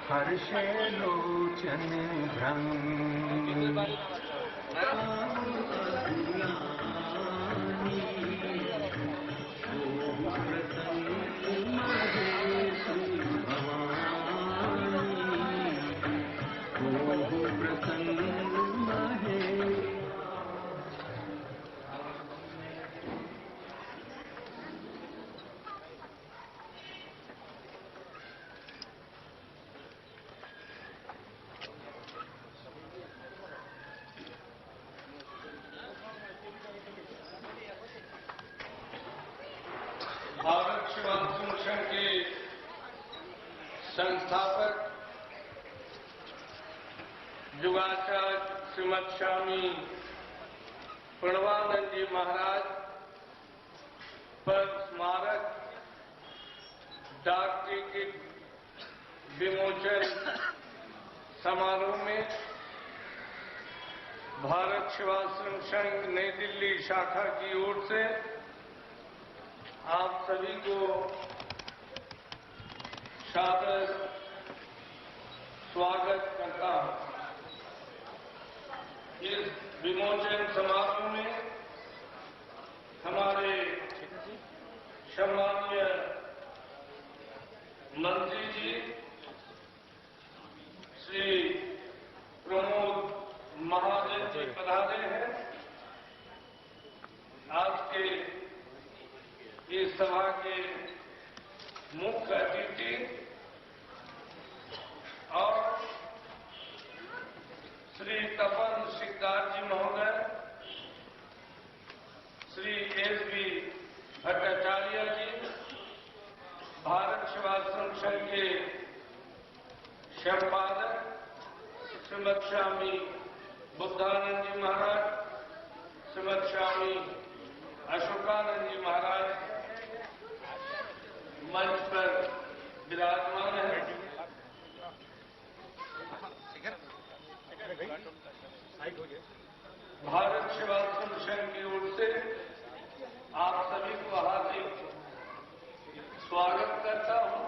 Hershey लोचन भ्रम भारत सेवाश्रम संघ के संस्थापक युगाचार्य श्रीमद स्वामी प्रणवानंद जी महाराज पर स्मारक डाक टिकट विमोचन समारोह में भारत सेवाश्रम संघ नई दिल्ली शाखा की ओर से आप सभी को सादर स्वागत करता हूं। इस विमोचन समारोह में हमारे सम्मानीय मंत्री जी श्री प्रमोद महाजन जी पधारे हैं। आज के इस सभा के मुख्य अतिथि और श्री तपन सिकदार जी महोदय, श्री एस.बी. भट्टाचार्य जी, भारत सेवाश्रम संघ के संपादक श्रीमद स्वामी बुद्धानंद जी महाराज, श्रीमद स्वामी अशोकानंद जी महाराज मंच पर विराजमान है। भारत सेवाश्रम संघ की ओर से आप सभी को हार्दिक स्वागत करता हूं।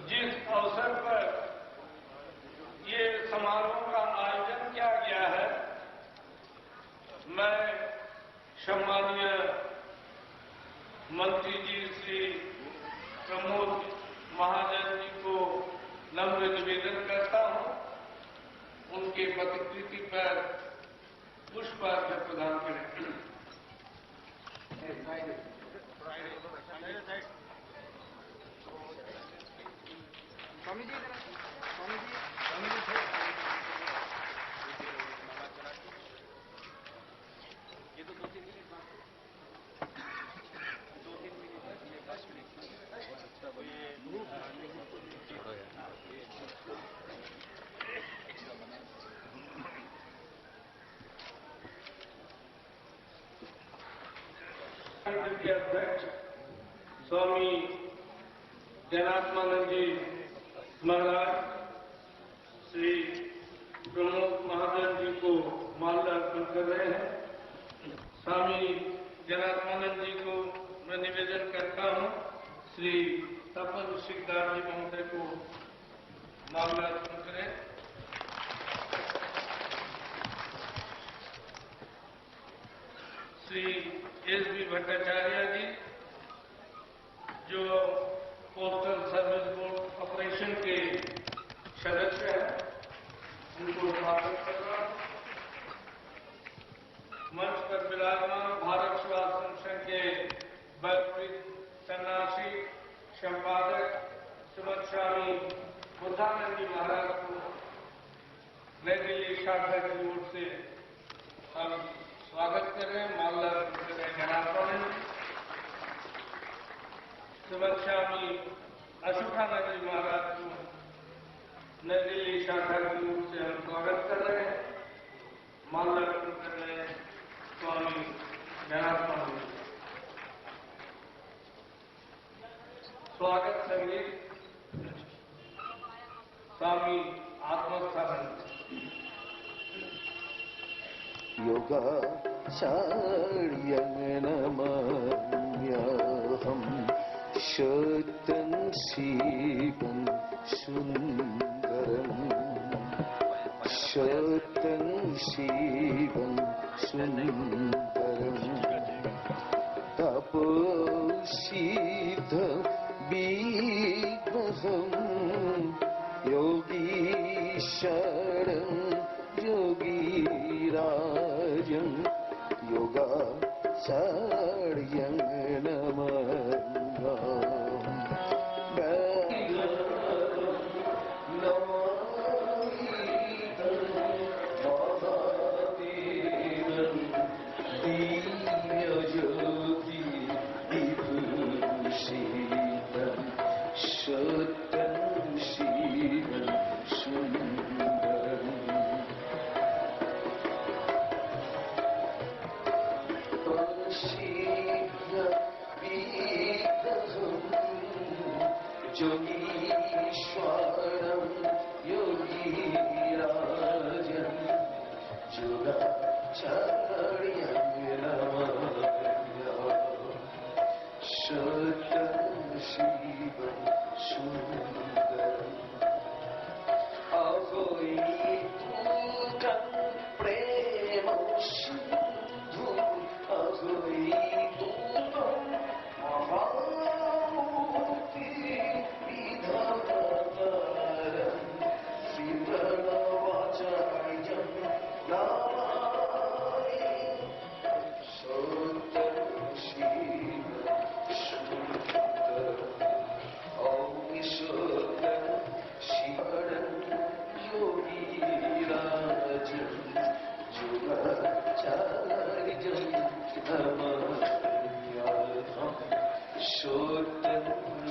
जिस अवसर पर ये समारोह का आयोजन किया गया है, मैं सम्मानीय मंत्री जी श्री प्रमोद महाजन जी को नम्र निवेदन करता हूं, उनके प्रतिकृति पर पुष्प अर्घ्य प्रदान करें। स्वामी जी, स्वामी जी, स्वामी जी, ये तो 2-3 मिनट के अध्यक्ष स्वामी जनात्मानंद जी महाराज श्री प्रमोद महाजन जी को माला अर्पण कर रहे हैं। स्वामी जनात्मानंद जी को मैं निवेदन करता हूं, श्री तपन सिकदार जी महोदय को माला अर्पण करें। श्री एस.बी. भट्टाचार्य जी जो पोस्टल सर्विस बोर्ड ऑपरेशन के सदस्य हैं, उनको स्वागत करना। मंच पर विराजमान भारत सेवाश्रम संघ के बलप्रीत सन्यासी संपादक श्रीमद स्वामी बुद्धानंद जी महाराज को शाखा की ओर से हम स्वागत कर रहे हैं, माला अर्पण कर रहे हैं जनाब श्रीमद स्वामी अशोकानंद जी महाराज को नई दिल्ली शाखा की ओर से हम स्वागत कर रहे हैं, माला अर्पण कर रहे हैं स्वामी जनाब स्वागत संगीत स्वामी आत्मस्थापन योगाचार्यं नमाम्यहं शतं शिवं सुन्दरं शतं शिवं सुन्दरं तपोसिद्ध विग्रहं योगीश्वरं योगीराजं योगाचार्यं योगीश्वरं योगीराजं योगाचार्यं नमाम्यहं शतं शिवं सुन्दरम् अद्वैतं प्रेम सिन्धुं अद्वैतं महामुक्तिविधातारं श्रीप्रणवाचार्यं नमामि शतं शिवं सुन्दरम् ॐ शतं शिवं योगीराजं योगाचार्यं नमाम्यहं शतं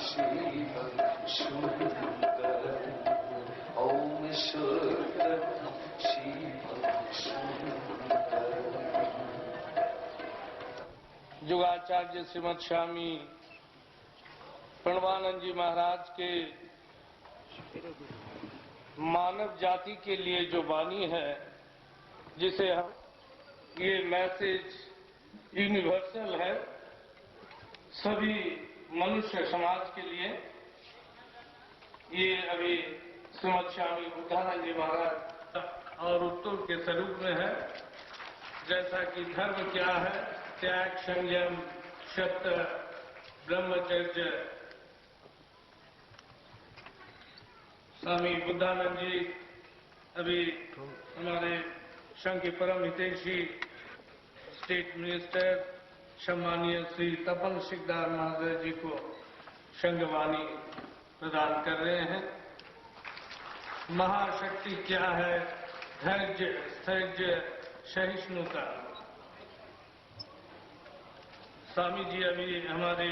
शिवं सुन्दरम् ॐ शतं शिवं सुन्दरम्। युगाचार्य श्रीमद स्वामी प्रणवानंद जी महाराज के मानव जाति के लिए जो वाणी है, जिसे हम ये मैसेज यूनिवर्सल है सभी मनुष्य समाज के लिए, ये अभी श्रीमद स्वामी बुद्धानंद जी महाराज और उत्तर के स्वरूप में है। जैसा कि धर्म क्या है, त्याग, संयम, सत्य, ब्रह्मचर्य। स्वामी बुद्धानंद जी अभी हमारे संघ के परम हितैषी स्टेट मिनिस्टर सम्मानीय श्री तपन सिकदार महोदय जी को संघवाणी प्रदान कर रहे हैं। महाशक्ति क्या है? धैर्य, स्थैर्य, सहिष्णुता। स्वामी जी अभी हमारे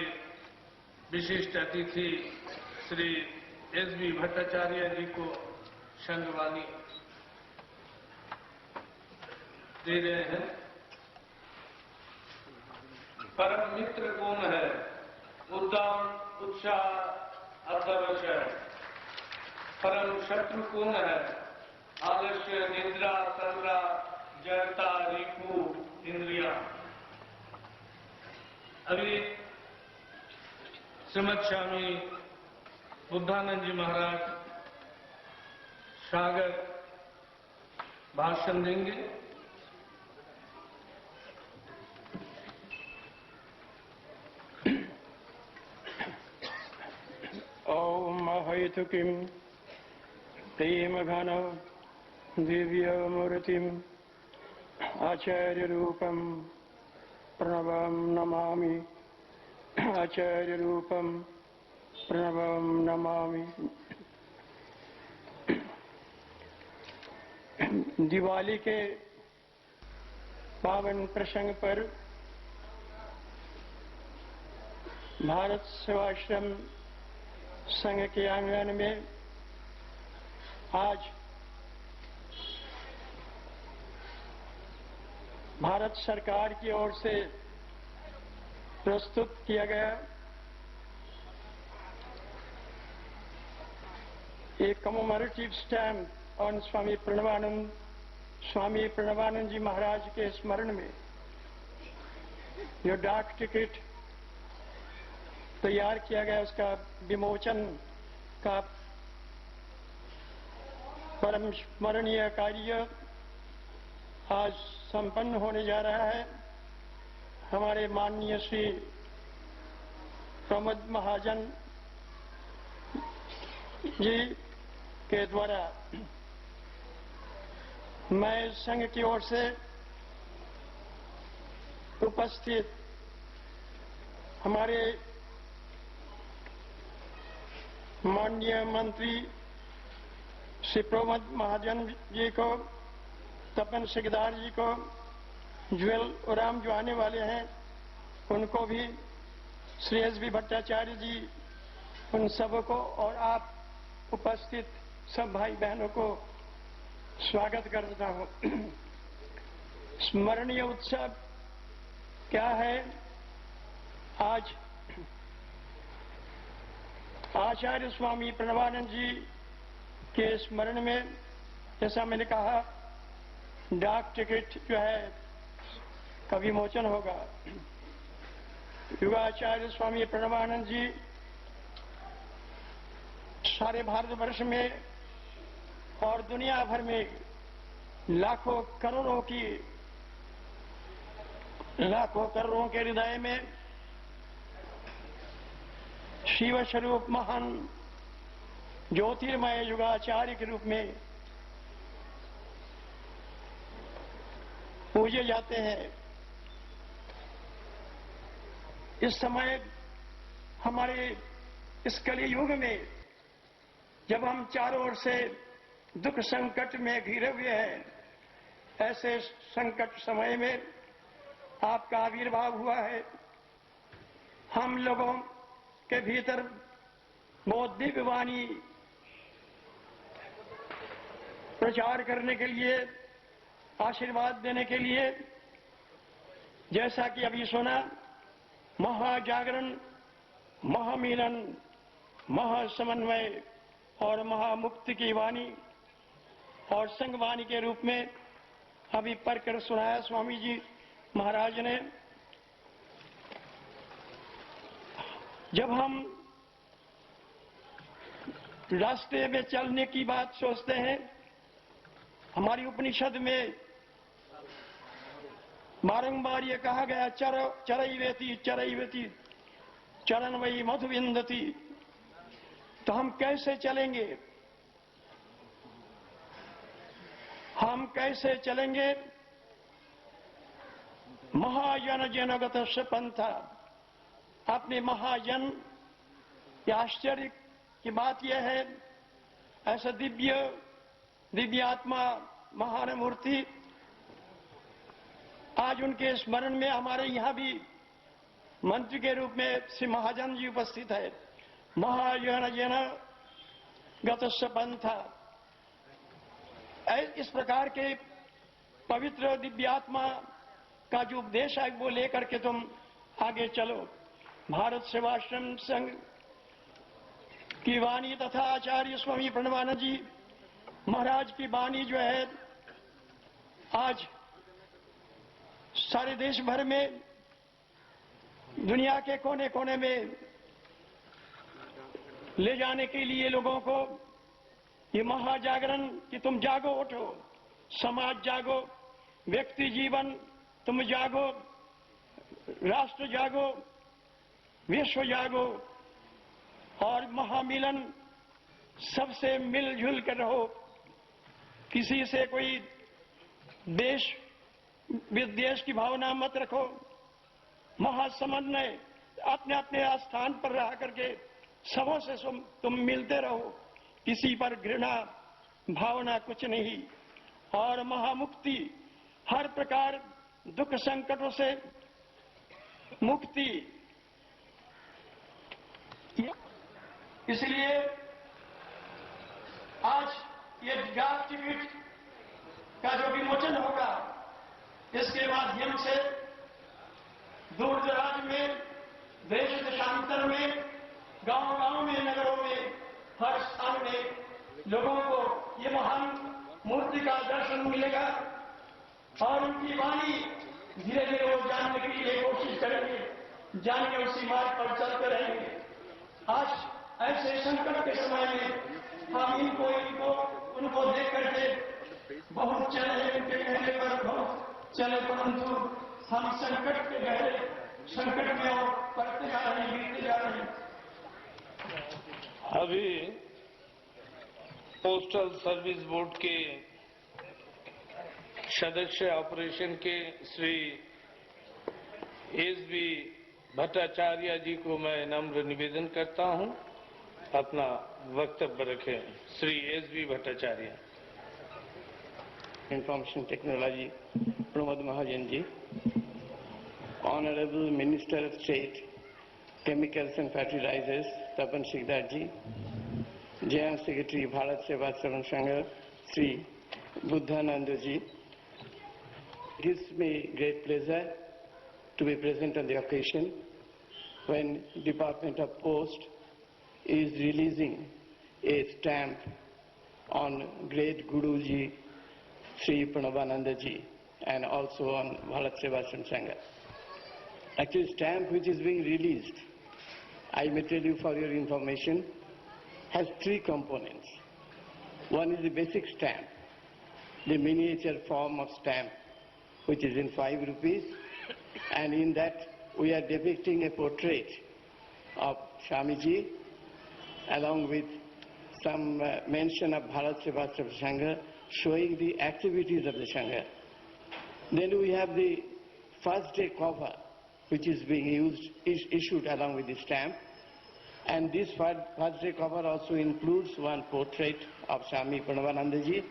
विशिष्ट अतिथि श्री एस.बी. भट्टाचार्य जी को संघवाणी दे रहे हैं। परम मित्र कौन है? उद्दाम, उत्साह, अध्यवसाय। परम शत्रु कौन है? आलस्य, निद्रा, तंद्रा, जड़ता, रिपु, इंद्रिया। अभी श्रीमद स्वामी बुद्धानंद जी महाराज स्वागत भाषण देंगे। ओम अहैतुकीं प्रेमघन दिव्यमूर्तिम् आचार्यरूपं प्रणवं नमामि आचार्यरूपं प्रणवं नमामि। दिवाली के पावन प्रसंग पर भारत सेवाश्रम संघ के आंगन में आज भारत सरकार की ओर से प्रस्तुत किया गया एक कमेमोरेटिव स्टैम्प ऑन स्वामी प्रणवानंद जी महाराज के स्मरण में जो डाक टिकट तैयार किया गया उसका विमोचन का परम स्मरणीय कार्य आज संपन्न होने जा रहा है। हमारे माननीय श्री प्रमोद महाजन जी के द्वारा मैं संघ की ओर से उपस्थित हमारे माननीय मंत्री श्री प्रमोद महाजन जी को, तपन सिकदार जी को, ज्वेल उराम जो आने वाले हैं उनको भी, श्री एस.बी. भट्टाचार्य जी, उन सबको और आप उपस्थित सब भाई बहनों को स्वागत करता हूं। स्मरणीय उत्सव क्या है? आज आचार्य स्वामी प्रणवानंद जी के स्मरण में, जैसा मैंने कहा, डाक टिकट जो है का विमोचन होगा। युगाचार्य स्वामी प्रणवानंद जी सारे भारतवर्ष में और दुनिया भर में लाखों करोड़ों के हृदय में शिव स्वरूप महान ज्योतिर्मय युगाचार्य के रूप में पूजे जाते हैं। इस समय हमारे इस कलियुग में जब हम चारों ओर से दुख संकट में घिरे हुए हैं, ऐसे संकट समय में आपका आविर्भाव हुआ है। हम लोगों के भीतर वो दिव्य वाणी प्रचार करने के लिए, आशीर्वाद देने के लिए, जैसा कि अभी सुना, महाजागरण, महामिलन, महासमन्वय और महामुक्ति की वाणी और संघवाणी के रूप में अभी पढ़कर सुनाया स्वामी जी महाराज ने। जब हम रास्ते में चलने की बात सोचते हैं, हमारी उपनिषद में बारंबार ये कहा गया, चरैवेति चरैवेति चरण वही मधु विंदति। तो हम कैसे चलेंगे? हम कैसे चलेंगे? महाजन जनगत पंथा। अपने महाजन की आश्चर्य की बात यह है, ऐसा दिव्यात्मा महान मूर्ति आज उनके स्मरण में हमारे यहां भी मंत्री के रूप में श्री महाजन जी उपस्थित है। महाजन जन गत पंथा। इस प्रकार के पवित्र दिव्यात्मा का जो उपदेश है वो लेकर के तुम आगे चलो। भारत सेवाश्रम संघ की वाणी तथा आचार्य स्वामी प्रणवानंद जी महाराज की वाणी जो है आज सारे देश भर में, दुनिया के कोने कोने में ले जाने के लिए लोगों को ये महाजागरण कि तुम जागो, उठो, समाज जागो, व्यक्ति जीवन तुम जागो, राष्ट्र जागो, विश्व जागो और महामिलन, सबसे मिलजुल कर रहो। किसी से कोई देश विद्वेष की भावना मत रखो। महासमन्वय, अपने अपने स्थान पर रह करके सबों से तुम मिलते रहो। किसी पर घृणा भावना कुछ नहीं। और महामुक्ति, हर प्रकार दुख संकटों से मुक्ति। इसलिए आज ये डाक टिकट का जो विमोचन होगा, इसके माध्यम से दूर दराज में, देश देशांतर में, गांव-गांव में, नगरों में, हर स्थान में लोगों को ये महान मूर्ति का दर्शन मिलेगा और उनकी वाणी धीरे धीरे वो जानने के लिए कोशिश करेंगे, जानिए उसी मार्ग पर चलते रहेंगे। आज ऐसे संकट के समय में हम उनको देख करके बहुत चले, उनके कहने पर बहुत चले, परंतु हम संकट के गहरे संकट में और पड़ते जा रहे हैं, गिरते जा रहे हैं। अभी पोस्टल सर्विस बोर्ड के सदस्य ऑपरेशन के श्री एसबी भट्टाचार्य जी को मैं नम्र निवेदन करता हूं, अपना वक्तव्य रखें। Shri SB Bhattacharya. Information technology Pramod Mahajan ji, honourable minister of state chemicals and fertilisers Tapan Sikdar ji, general secretary Bharat Sevashram Sangh Shri बुद्धानंद ji, it gives me great pleasure to be present on the occasion when Department of Post is releasing a stamp on great Guruji Sri Pranavananda ji and also on Bharat Sevashram Sangha. Actually, stamp which is being released, I may tell you for your information, has three components. One is the basic stamp, the miniature form of stamp, which is in 5 rupees, and in that we are depicting a portrait of Swamiji along with some mention of Bharat Sevashram Sangha showing the activities of the Sangha. Then we have the first day cover which is being issued along with the stamp, and this first day cover also includes one portrait of Swami Pranavananda ji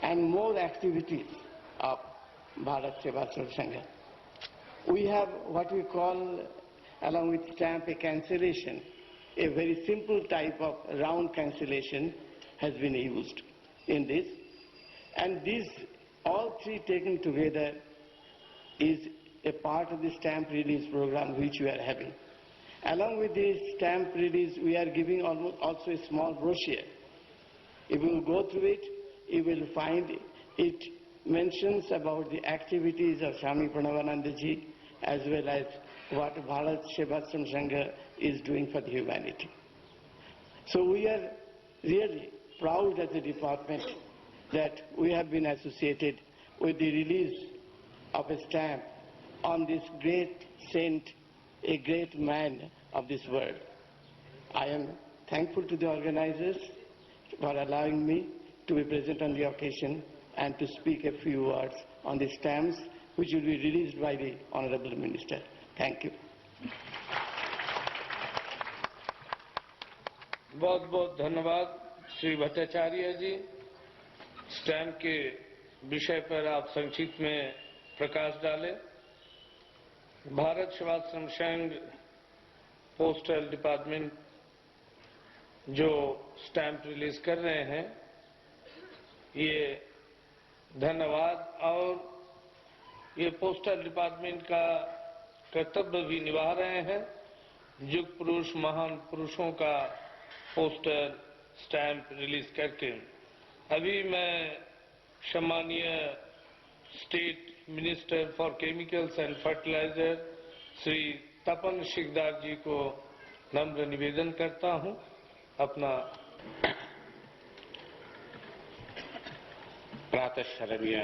and more activities of Bharat Sevashram Sangha. We have what we call, along with stamp, a cancellation. A very simple type of round cancellation has been used in this. And these, all three taken together, is a part of the stamp release program which we are having. Along with this stamp release, we are giving also a small brochure. If you will go through it, you will find it mentions about the activities of Swami Pranavananda ji as well as what Bharat Sevashram Sangha is doing for the humanity. So we are really proud as a department that we have been associated with the release of a stamp on this great saint, a great man of this world. I am thankful to the organizers for allowing me to be present on the occasion and to speak a few words on the stamps which will be released by the Honorable Minister. Thank you. बहुत बहुत धन्यवाद श्री भट्टाचार्य जी। Stamp के विषय पर आप संक्षिप्त में प्रकाश डालें। भारत सेवाश्रम संघ पोस्टल डिपार्टमेंट जो स्टैम्प रिलीज कर रहे हैं, ये धन्यवाद, और ये पोस्टल डिपार्टमेंट का कर्तव्य भी निभा रहे हैं। युग पुरुष, महान पुरुषों का पोस्टर स्टैम्प रिलीज करके। अभी मैं सम्मानीय state minister for chemicals and fertiliser Shri Tapan Sikdar ji को नम्र निवेदन करता हूं, अपना प्रातःस्मरणीय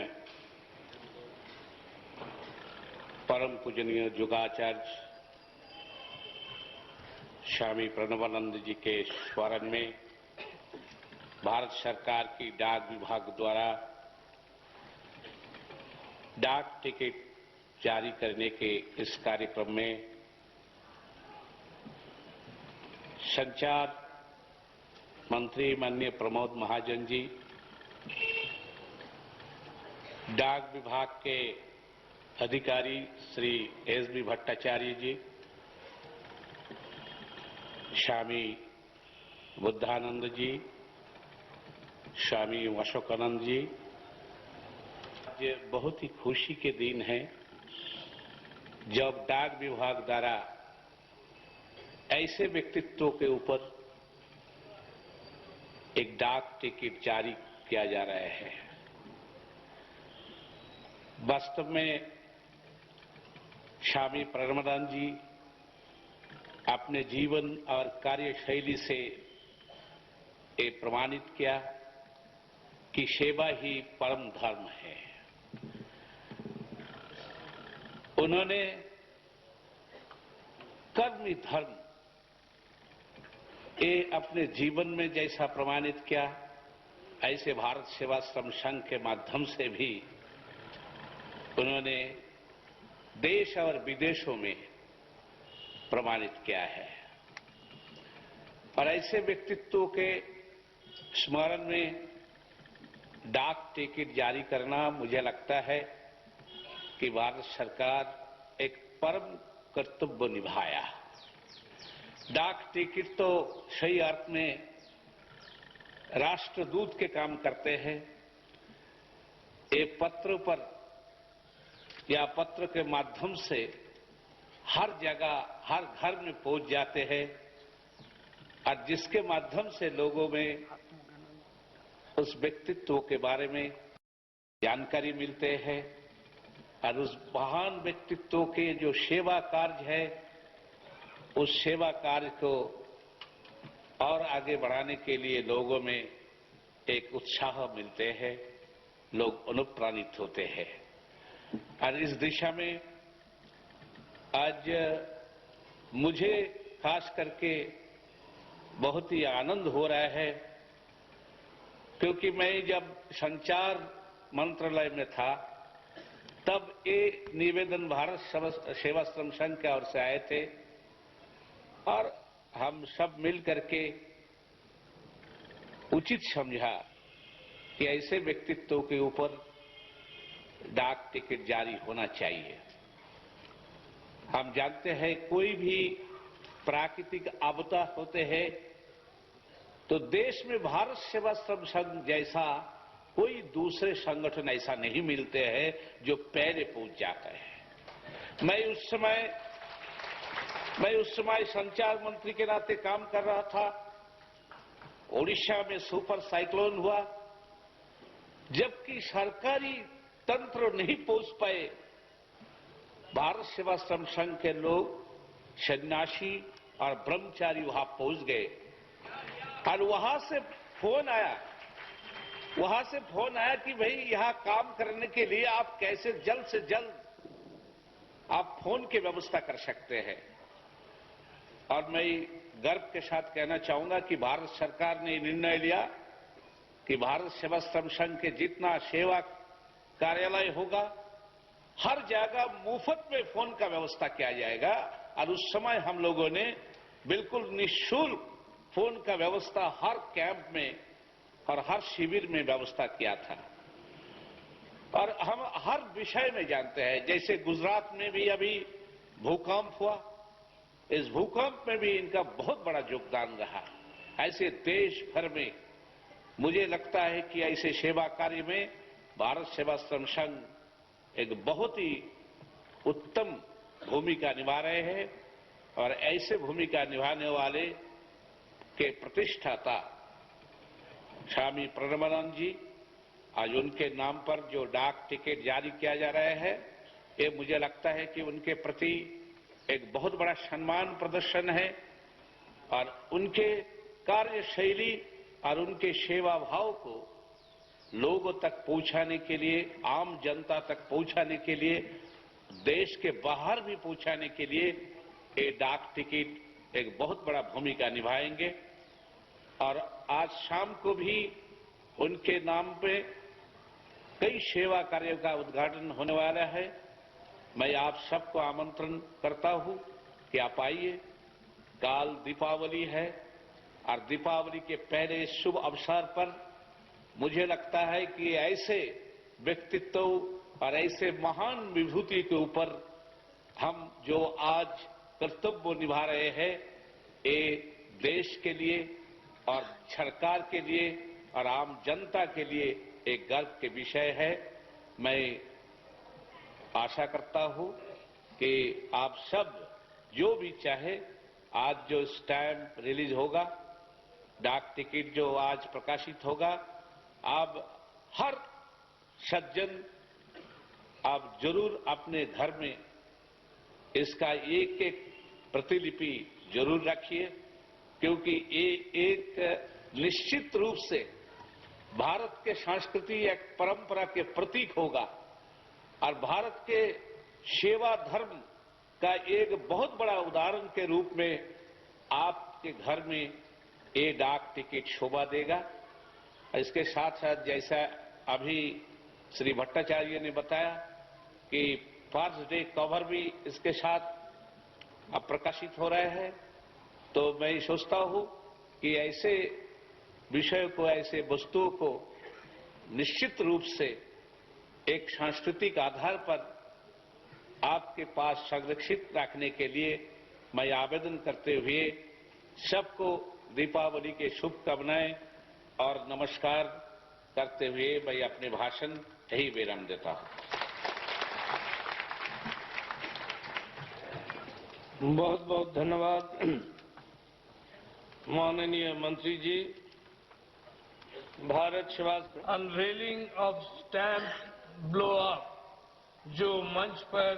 परम पूजनीय युगाचार्य स्वामी प्रणवानंद जी के स्मरण में भारत सरकार की डाक विभाग द्वारा डाक टिकट जारी करने के इस कार्यक्रम में संचार मंत्री माननीय प्रमोद महाजन जी, डाक विभाग के अधिकारी श्री एस.बी. भट्टाचार्य जी, स्वामी बुद्धानंद जी, स्वामी अशोकानंद जी, ये बहुत ही खुशी के दिन है जब डाक विभाग द्वारा ऐसे व्यक्तित्वों के ऊपर एक डाक टिकट जारी किया जा रहा है। वास्तव में स्वामी प्रणवानंद जी अपने जीवन और कार्यशैली से ये प्रमाणित किया कि सेवा ही परम धर्म है। उन्होंने कर्म ही धर्म ये अपने जीवन में जैसा प्रमाणित किया, ऐसे भारत सेवाश्रम संघ के माध्यम से भी उन्होंने देश और विदेशों में प्रमाणित किया है। और ऐसे व्यक्तित्वों के स्मरण में डाक टिकट जारी करना, मुझे लगता है कि भारत सरकार एक परम कर्तव्य निभाया। डाक टिकट तो सही अर्थ में राष्ट्रदूत के काम करते हैं। ये पत्र पर या पत्र के माध्यम से हर जगह हर घर में पहुंच जाते हैं और जिसके माध्यम से लोगों में उस व्यक्तित्व के बारे में जानकारी मिलते हैं और उस महान व्यक्तित्व के जो सेवा कार्य है, उस सेवा कार्य को और आगे बढ़ाने के लिए लोगों में एक उत्साह मिलते हैं, लोग अनुप्राणित होते हैं। और इस दिशा में आज मुझे खास करके बहुत ही आनंद हो रहा है, क्योंकि मैं जब संचार मंत्रालय में था तब ये निवेदन भारत सेवाश्रम संघ की ओर से आए थे और हम सब मिल करके उचित समझा कि ऐसे व्यक्तित्वों के ऊपर डाक टिकट जारी होना चाहिए। हम जानते हैं कोई भी प्राकृतिक आपदा होते हैं तो देश में भारत सेवाश्रम संघ जैसा कोई दूसरे संगठन ऐसा नहीं मिलते हैं जो पहले पहुंच जाते हैं। मैं उस समय संचार मंत्री के नाते काम कर रहा था। ओडिशा में सुपर साइक्लोन हुआ, जबकि सरकारी तंत्र नहीं पहुंच पाए, भारत सेवाश्रम संघ के लोग, सन्यासी और ब्रह्मचारी वहां पहुंच गए और वहां से फोन आया कि भाई यहां काम करने के लिए आप कैसे जल्द से जल्द आप फोन की व्यवस्था कर सकते हैं। और मैं गर्व के साथ कहना चाहूंगा कि भारत सरकार ने निर्णय लिया कि भारत सेवाश्रम संघ के जितना सेवा कार्यालय होगा हर जगह मुफ्त में फोन का व्यवस्था किया जाएगा। और उस समय हम लोगों ने बिल्कुल निःशुल्क फोन का व्यवस्था हर कैंप में और हर शिविर में व्यवस्था किया था। और हम हर विषय में जानते हैं, जैसे गुजरात में भी अभी भूकंप हुआ, इस भूकंप में भी इनका बहुत बड़ा योगदान रहा। ऐसे देश भर में मुझे लगता है कि ऐसे सेवा कार्य में भारत सेवाश्रम संघ एक बहुत ही उत्तम भूमिका निभा रहे हैं। और ऐसे भूमिका निभाने वाले के प्रतिष्ठाता स्वामी प्रणवानंद जी, आज उनके नाम पर जो डाक टिकट जारी किया जा रहा है, ये मुझे लगता है कि उनके प्रति एक बहुत बड़ा सम्मान प्रदर्शन है। और उनके कार्यशैली और उनके सेवा भाव को लोगों तक पहुंचाने के लिए, आम जनता तक पहुंचाने के लिए, देश के बाहर भी पहुंचाने के लिए ये डाक टिकट एक बहुत बड़ा भूमिका निभाएंगे। और आज शाम को भी उनके नाम पे कई सेवा कार्यों का उद्घाटन होने वाला है। मैं आप सबको आमंत्रण करता हूं कि आप आइए। काल दीपावली है और दीपावली के पहले शुभ अवसर पर मुझे लगता है कि ऐसे व्यक्तित्व और ऐसे महान विभूति के ऊपर हम जो आज कर्तव्य निभा रहे हैं, ये देश के लिए और सरकार के लिए और आम जनता के लिए एक गर्व के विषय है। मैं आशा करता हूं कि आप सब जो भी चाहे, आज जो स्टैम्प रिलीज होगा, डाक टिकट जो आज प्रकाशित होगा, आप हर सज्जन आप जरूर अपने घर में इसका एक एक प्रतिलिपि जरूर रखिए, क्योंकि ये एक निश्चित रूप से भारत के संस्कृति एक परंपरा के प्रतीक होगा और भारत के सेवा धर्म का एक बहुत बड़ा उदाहरण के रूप में आपके घर में ये डाक टिकट शोभा देगा। इसके साथ साथ जैसा अभी श्री भट्टाचार्य ने बताया कि फादर्स डे कवर भी इसके साथ अब प्रकाशित हो रहे हैं, तो मैं सोचता हूं कि ऐसे विषय को, ऐसे वस्तुओं को निश्चित रूप से एक सांस्कृतिक आधार पर आपके पास संरक्षित रखने के लिए मैं आवेदन करते हुए सबको दीपावली के शुभकामनाएं और नमस्कार करते हुए मैं अपने भाषण यही विराम देता हूं। बहुत बहुत धन्यवाद माननीय मंत्री जी। भारत सेवा unveiling of stamp blow up, जो मंच पर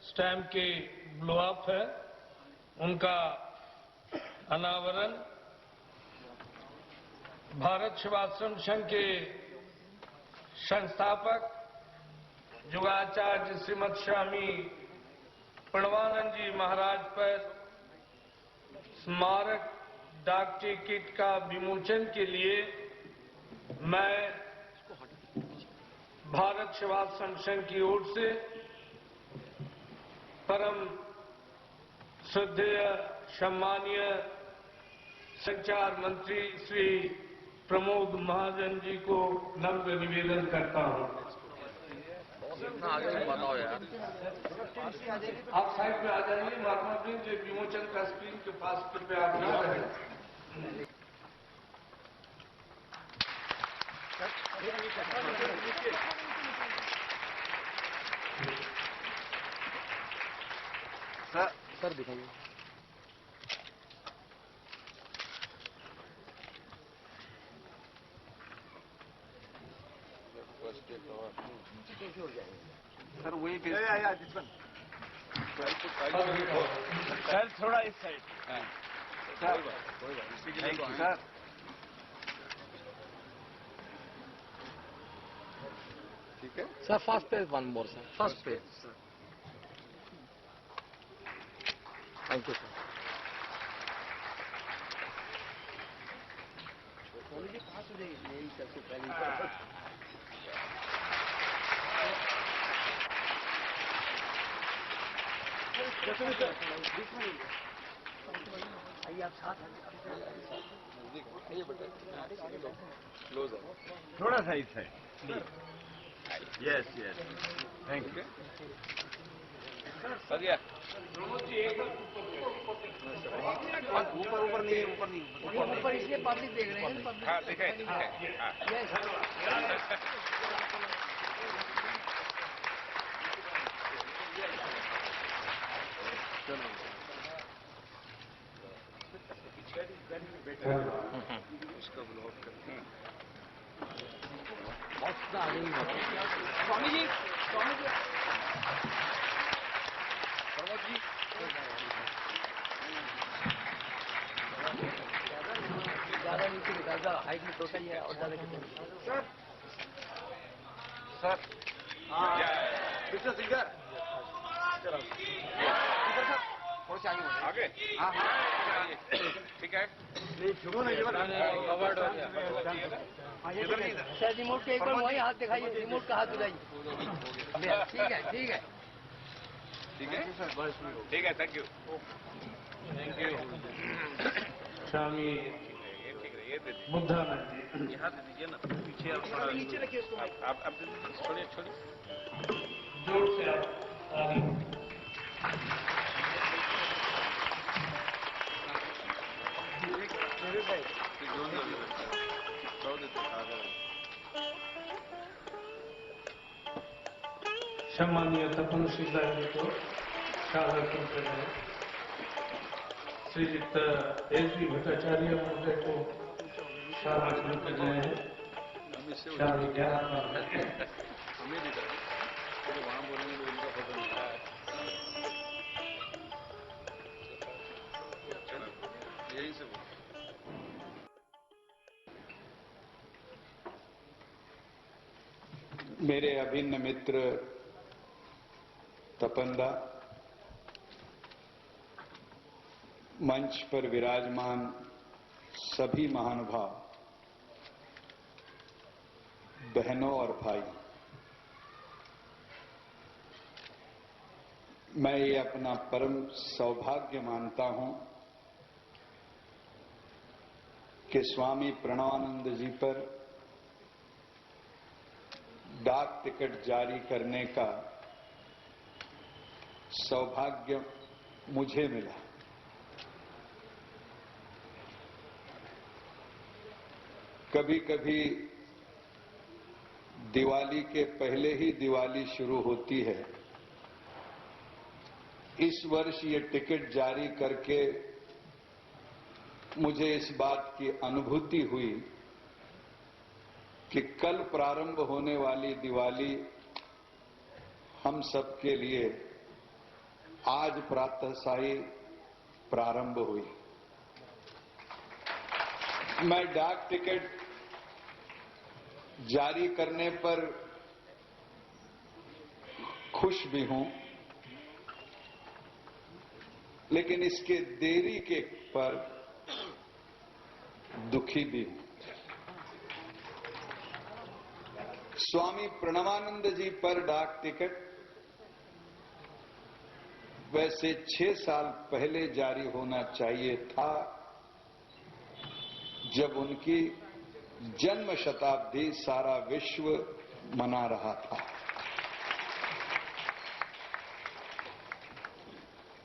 स्टैम्प के ब्लो अप है, उनका अनावरण भारत सेवाश्रम संघ के संस्थापक युगाचार्य श्रीमद स्वामी प्रणवानंद जी महाराज पर स्मारक डाक टिकट का विमोचन के लिए मैं भारत सेवाश्रम संघ की ओर से परम श्रद्धेय सम्मानीय संचार मंत्री श्री प्रमोद महाजन जी को नम्र निवेदन करता हूं। आप साइड पे आ जाइए, महात्मा जी जो विमोचन का स्क्रीन के पास कृपया आप ना रहें। सर दिखाइए। सर वही पे सर थोड़ा इस साइड। सर ठीक है Sir, first page, one more, sir. First page. Thank you, sir. आइए आप साथ थोड़ा सा इस है। Yes yes, thank you. ऊपर नहीं ऊपर इसलिए पब्लिक देख रहे हैं। हाँ, दिखाई उसका ब्लॉक करते हैं। स्वामी जी, स्वामी जी, प्रमोद जी ज्यादा नीचे ज्यादा हाइट में छोटा ही है और ज्यादा कितने सर मिस्टर सिंगर थोड़ा सा आगे। हाँ ठीक है, कवर्ड हो गया। सर रिमोट के एक बार वही हाथ दिखाइए, रिमोट का हाथ दिखाइए। ठीक है ठीक है ठीक है, ठीक है, थैंक यू। स्वामी ये ठीक है, ये बुद्धा में यहाँ दे दीजिए ना, पीछे आप थोड़ा नीचे रखिए उसको, आप दे दीजिए, छोड़िए छोड़िए। जोर से आप आगे सम्मानीय तपन सिद्धर जी को शासन कर रहे हैं। श्रीयुक्त एस.बी. भट्टाचार्य महोदय को शासन कर रहे हैं। शासन हमें भी करें, वहाँ बोलेंगे तो उनका पसंद है, यही से बोल। मेरे अभिन्न मित्र तपनदा, मंच पर विराजमान सभी महानुभाव, बहनों और भाई, मैं ये अपना परम सौभाग्य मानता हूं कि स्वामी प्रणवानंद जी पर डाक टिकट जारी करने का सौभाग्य मुझे मिला। कभी कभी दिवाली के पहले ही दिवाली शुरू होती है। इस वर्ष ये टिकट जारी करके मुझे इस बात की अनुभूति हुई कि कल प्रारंभ होने वाली दिवाली हम सबके लिए आज प्रातःशाही प्रारंभ हुई। मैं डाक टिकट जारी करने पर खुश भी हूं, लेकिन इसके देरी के पर दुखी भी हूं। स्वामी प्रणवानंद जी पर डाक टिकट वैसे 6 साल पहले जारी होना चाहिए था, जब उनकी जन्म शताब्दी सारा विश्व मना रहा था।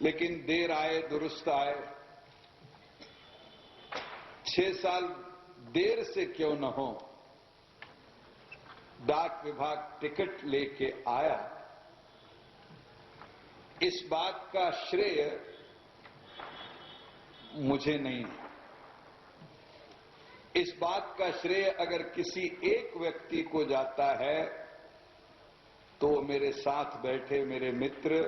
लेकिन देर आए दुरुस्त आए। 6 साल देर से क्यों न हो, डाक विभाग टिकट लेके आया। इस बात का श्रेय मुझे नहीं है। इस बात का श्रेय अगर किसी एक व्यक्ति को जाता है तो मेरे साथ बैठे मेरे मित्र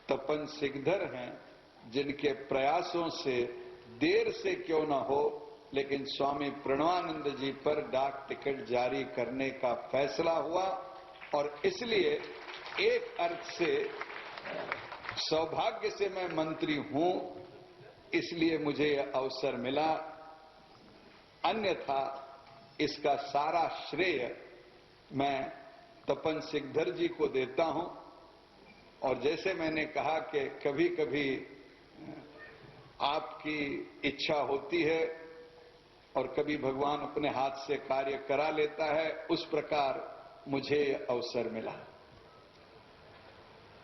तपन सिकदर हैं, जिनके प्रयासों से देर से क्यों न हो, लेकिन स्वामी प्रणवानंद जी पर डाक टिकट जारी करने का फैसला हुआ। और इसलिए एक अर्थ से सौभाग्य से मैं मंत्री हूं, इसलिए मुझे यह अवसर मिला। अन्यथा इसका सारा श्रेय मैं तपन सिकदर जी को देता हूं। और जैसे मैंने कहा कि कभी कभी आपकी इच्छा होती है और कभी भगवान अपने हाथ से कार्य करा लेता है, उस प्रकार मुझे अवसर मिला।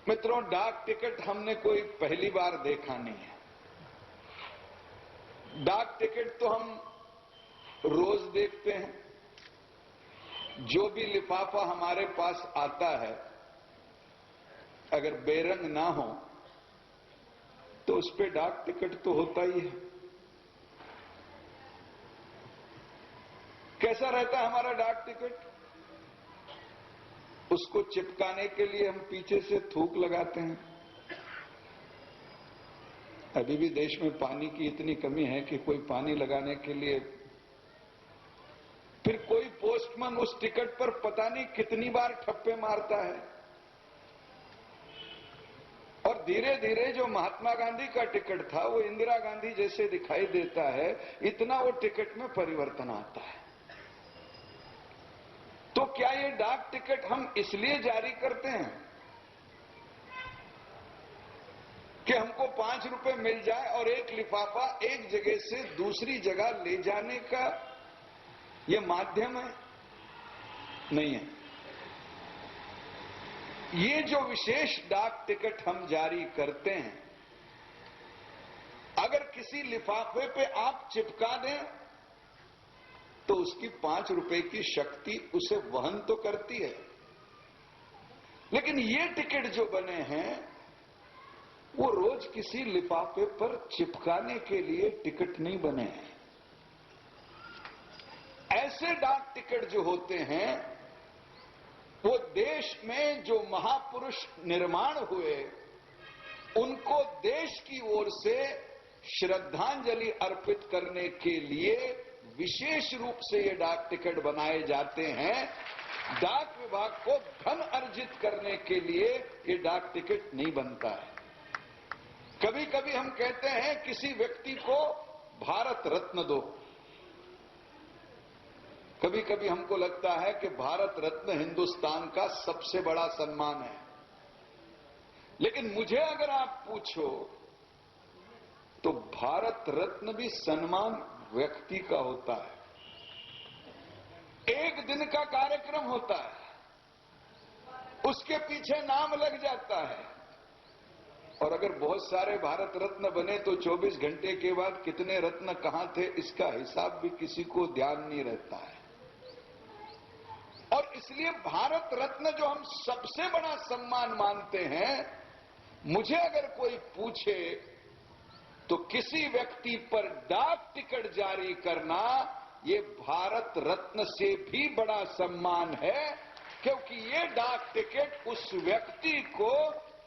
मित्रों, डाक टिकट हमने कोई पहली बार देखा नहीं है। डाक टिकट तो हम रोज देखते हैं। जो भी लिफाफा हमारे पास आता है, अगर बेरंग ना हो तो उस पे डाक टिकट तो होता ही है। कैसा रहता है हमारा डाक टिकट? उसको चिपकाने के लिए हम पीछे से थूक लगाते हैं। अभी भी देश में पानी की इतनी कमी है कि कोई पानी लगाने के लिए, फिर कोई पोस्टमैन उस टिकट पर पता नहीं कितनी बार ठप्पे मारता है। और धीरे धीरे जो महात्मा गांधी का टिकट था वो इंदिरा गांधी जैसे दिखाई देता है, इतना वो टिकट में परिवर्तन आता है। तो क्या ये डाक टिकट हम इसलिए जारी करते हैं कि हमको 5 रुपए मिल जाए और एक लिफाफा एक जगह से दूसरी जगह ले जाने का यह माध्यम है? नहीं है। ये जो विशेष डाक टिकट हम जारी करते हैं, अगर किसी लिफाफे पे आप चिपका दें तो उसकी 5 रुपए की शक्ति उसे वहन तो करती है, लेकिन ये टिकट जो बने हैं वो रोज किसी लिफाफे पर चिपकाने के लिए टिकट नहीं बने हैं। ऐसे डाक टिकट जो होते हैं वो देश में जो महापुरुष निर्माण हुए उनको देश की ओर से श्रद्धांजलि अर्पित करने के लिए विशेष रूप से ये डाक टिकट बनाए जाते हैं। डाक विभाग को धन अर्जित करने के लिए ये डाक टिकट नहीं बनता है। कभी कभी हम कहते हैं किसी व्यक्ति को भारत रत्न दो। कभी कभी हमको लगता है कि भारत रत्न हिंदुस्तान का सबसे बड़ा सम्मान है, लेकिन मुझे अगर आप पूछो तो भारत रत्न भी सम्मान व्यक्ति का होता है। एक दिन का कार्यक्रम होता है, उसके पीछे नाम लग जाता है, और अगर बहुत सारे भारत रत्न बने तो 24 घंटे के बाद कितने रत्न कहां थे इसका हिसाब भी किसी को ध्यान नहीं रहता है। और इसलिए भारत रत्न जो हम सबसे बड़ा सम्मान मानते हैं, मुझे अगर कोई पूछे तो किसी व्यक्ति पर डाक टिकट जारी करना ये भारत रत्न से भी बड़ा सम्मान है, क्योंकि ये डाक टिकट उस व्यक्ति को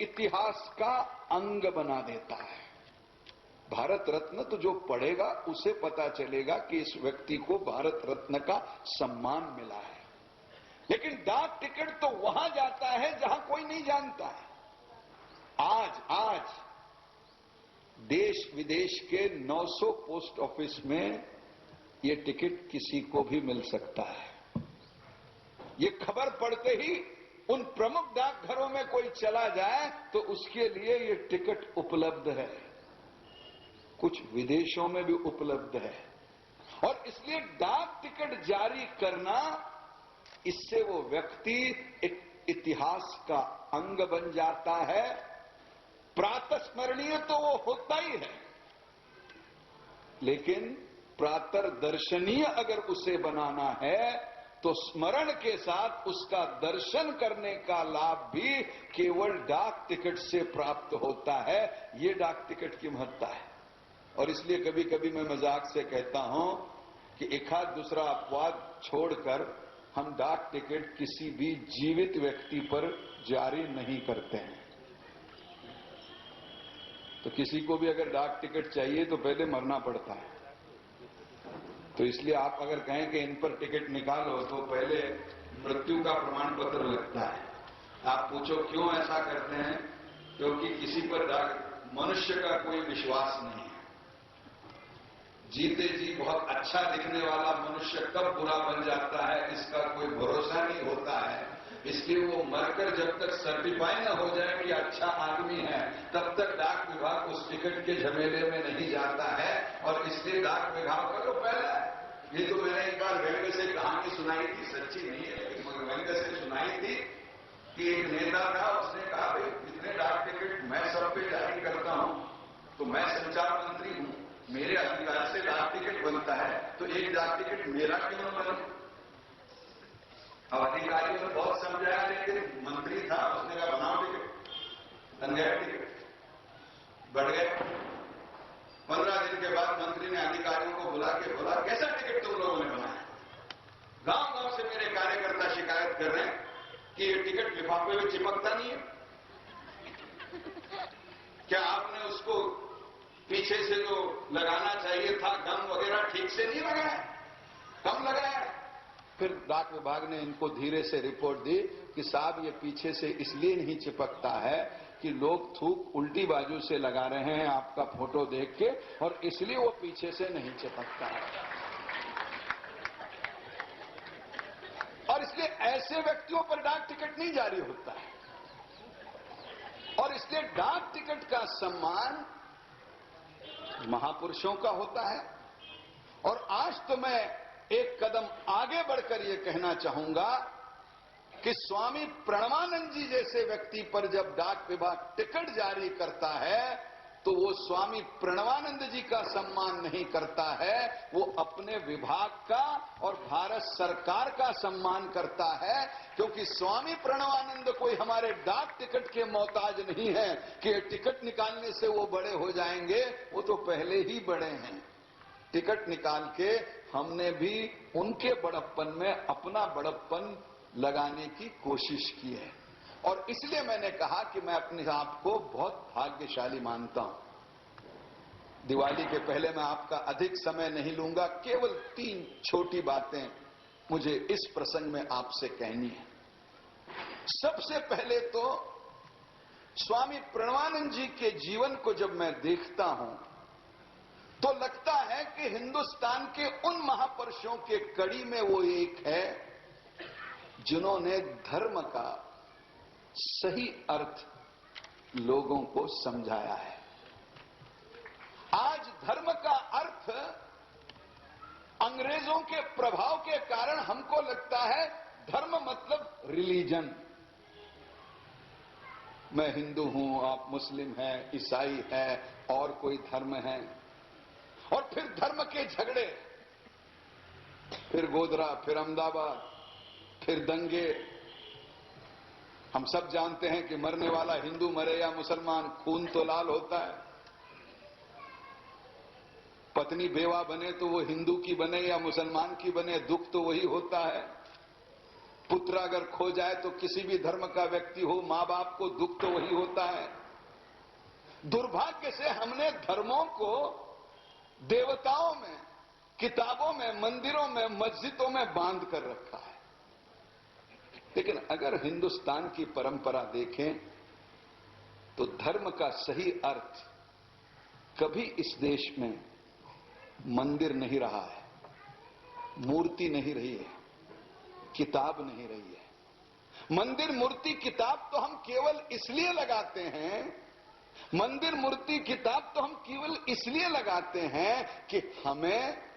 इतिहास का अंग बना देता है। भारत रत्न तो जो पढ़ेगा उसे पता चलेगा कि इस व्यक्ति को भारत रत्न का सम्मान मिला है, लेकिन डाक टिकट तो वहां जाता है जहां कोई नहीं जानता है। आज देश विदेश के 900 पोस्ट ऑफिस में ये टिकट किसी को भी मिल सकता है। ये खबर पड़ते ही उन प्रमुख डाकघरों में कोई चला जाए तो उसके लिए ये टिकट उपलब्ध है, कुछ विदेशों में भी उपलब्ध है। और इसलिए डाक टिकट जारी करना, इससे वो व्यक्ति एक इतिहास का अंग बन जाता है। प्रातस्मरणीय तो वो होता ही है, लेकिन प्रातर्दर्शनीय अगर उसे बनाना है तो स्मरण के साथ उसका दर्शन करने का लाभ भी केवल डाक टिकट से प्राप्त होता है। ये डाक टिकट की महत्ता है। और इसलिए कभी कभी मैं मजाक से कहता हूं कि एक आध दूसरा अपवाद छोड़कर हम डाक टिकट किसी भी जीवित व्यक्ति पर जारी नहीं करते हैं। तो किसी को भी अगर डाक टिकट चाहिए तो पहले मरना पड़ता है। तो इसलिए आप अगर कहें कि इन पर टिकट निकालो तो पहले मृत्यु का प्रमाण पत्र लगता है। आप पूछो क्यों ऐसा करते हैं? क्योंकि किसी पर मनुष्य का कोई विश्वास नहीं है। जीते जी बहुत अच्छा दिखने वाला मनुष्य कब बुरा बन जाता है इसका कोई भरोसा नहीं होता है। इसलिए वो मरकर जब तक सर्टिफाई न हो जाए कि अच्छा आदमी है, तब तक डाक विभाग उस टिकट के झमेले में नहीं जाता है। और इसलिए डाक विभाग का तो पहला है। ये तो मैंने एक बार व्यंग्य से कहानी सुनाई थी, सच्ची नहीं है लेकिन व्यंग्य से सुनाई थी कि एक नेता था, उसने कहा भाई इतने डाक टिकट मैं सब पे जारी करता हूं, तो मैं संचार मंत्री हूं, मेरे अधिकार से डाक टिकट बनता है, तो एक डाक टिकट मेरा क्यों न बने? अब अधिकारियों ने बहुत समझाया, लेकिन मंत्री था, उसने कहा बनाओ टिकट। बन गया टिकट, बढ़ गया। 15 दिन के बाद मंत्री ने अधिकारियों को बुला के बोला कैसा टिकट तुम लोगों ने बनाया? गांव गांव से मेरे कार्यकर्ता शिकायत कर रहे हैं कि ये टिकट लिफाफे में चिपकता नहीं है। क्या आपने उसको पीछे से जो लगाना चाहिए था गम वगैरह ठीक से नहीं लगाया, कम लगाया? फिर डाक विभाग ने इनको धीरे से रिपोर्ट दी कि साहब ये पीछे से इसलिए नहीं चिपकता है कि लोग थूक उल्टी बाजू से लगा रहे हैं आपका फोटो देख के, और इसलिए वो पीछे से नहीं चिपकता है। और इसलिए ऐसे व्यक्तियों पर डाक टिकट नहीं जारी होता है। और इसलिए डाक टिकट का सम्मान महापुरुषों का होता है। और आज तो मैं एक कदम आगे बढ़कर यह कहना चाहूंगा कि स्वामी प्रणवानंद जी जैसे व्यक्ति पर जब डाक विभाग टिकट जारी करता है तो वो स्वामी प्रणवानंद जी का सम्मान नहीं करता है, वो अपने विभाग का और भारत सरकार का सम्मान करता है। क्योंकि स्वामी प्रणवानंद कोई हमारे डाक टिकट के मोहताज नहीं है कि टिकट निकालने से वो बड़े हो जाएंगे, वो तो पहले ही बड़े हैं। टिकट निकाल के हमने भी उनके बड़प्पन में अपना बड़प्पन लगाने की कोशिश की है। और इसलिए मैंने कहा कि मैं अपने आप को बहुत भाग्यशाली मानता हूं। दिवाली के पहले मैं आपका अधिक समय नहीं लूंगा, केवल 3 छोटी बातें मुझे इस प्रसंग में आपसे कहनी है। सबसे पहले तो स्वामी प्रणवानंद जी के जीवन को जब मैं देखता हूं तो लगता है कि हिंदुस्तान के उन महापुरुषों के कड़ी में वो एक है जिन्होंने धर्म का सही अर्थ लोगों को समझाया है। आज धर्म का अर्थ अंग्रेजों के प्रभाव के कारण हमको लगता है धर्म मतलब रिलीजन। मैं हिंदू हूं, आप मुस्लिम हैं, ईसाई है और कोई धर्म है, और फिर धर्म के झगड़े, फिर गोधरा, फिर अहमदाबाद, फिर दंगे। हम सब जानते हैं कि मरने वाला हिंदू मरे या मुसलमान, खून तो लाल होता है। पत्नी बेवा बने तो वो हिंदू की बने या मुसलमान की बने, दुख तो वही होता है। पुत्र अगर खो जाए तो किसी भी धर्म का व्यक्ति हो, मां बाप को दुख तो वही होता है। दुर्भाग्य से हमने धर्मों को देवताओं में, किताबों में, मंदिरों में, मस्जिदों में बांध कर रखा है। लेकिन अगर हिंदुस्तान की परंपरा देखें तो धर्म का सही अर्थ कभी इस देश में मंदिर नहीं रहा है, मूर्ति नहीं रही है, किताब नहीं रही है। मंदिर, मूर्ति, किताब तो हम केवल इसलिए लगाते हैं, मंदिर, मूर्ति, किताब तो हम केवल इसलिए लगाते हैं कि हमें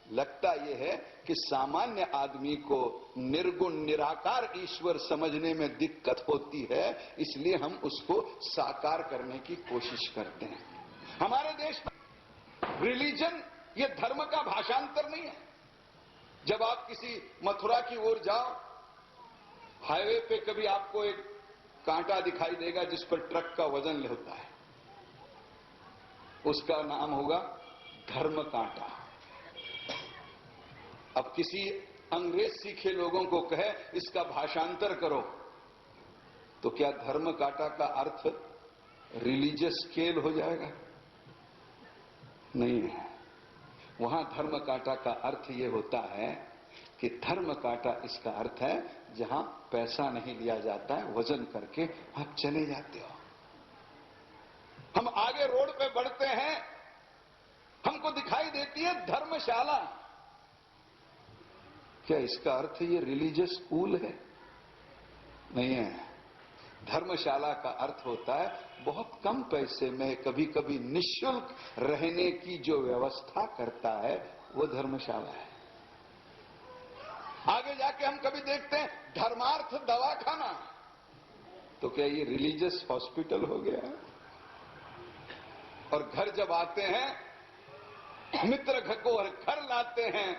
लगता यह है कि सामान्य आदमी को निर्गुण निराकार ईश्वर समझने में दिक्कत होती है, इसलिए हम उसको साकार करने की कोशिश करते हैं। हमारे देश में रिलीजन ये धर्म का भाषांतर नहीं है। जब आप किसी मथुरा की ओर जाओ, हाईवे पे कभी आपको एक कांटा दिखाई देगा जिस पर ट्रक का वजन होता है, उसका नाम होगा धर्म कांटा। अब किसी अंग्रेज सीखे लोगों को कहे इसका भाषांतर करो, तो क्या धर्म कांटा का अर्थ रिलीजियस स्केल हो जाएगा? नहीं है। वहां धर्म कांटा का अर्थ यह होता है कि धर्म कांटा इसका अर्थ है जहां पैसा नहीं लिया जाता है, वजन करके आप चले जाते हो। हम आगे रोड पे बढ़ते हैं, हमको दिखाई देती है धर्मशाला। क्या इसका अर्थ ये रिलीजियस स्कूल है? नहीं है। धर्मशाला का अर्थ होता है बहुत कम पैसे में, कभी कभी निःशुल्क रहने की जो व्यवस्था करता है, वो धर्मशाला है। आगे जाके हम कभी देखते हैं धर्मार्थ दवाखाना, तो क्या ये रिलीजियस हॉस्पिटल हो गया है? और घर जब आते हैं, मित्र को घर लाते हैं,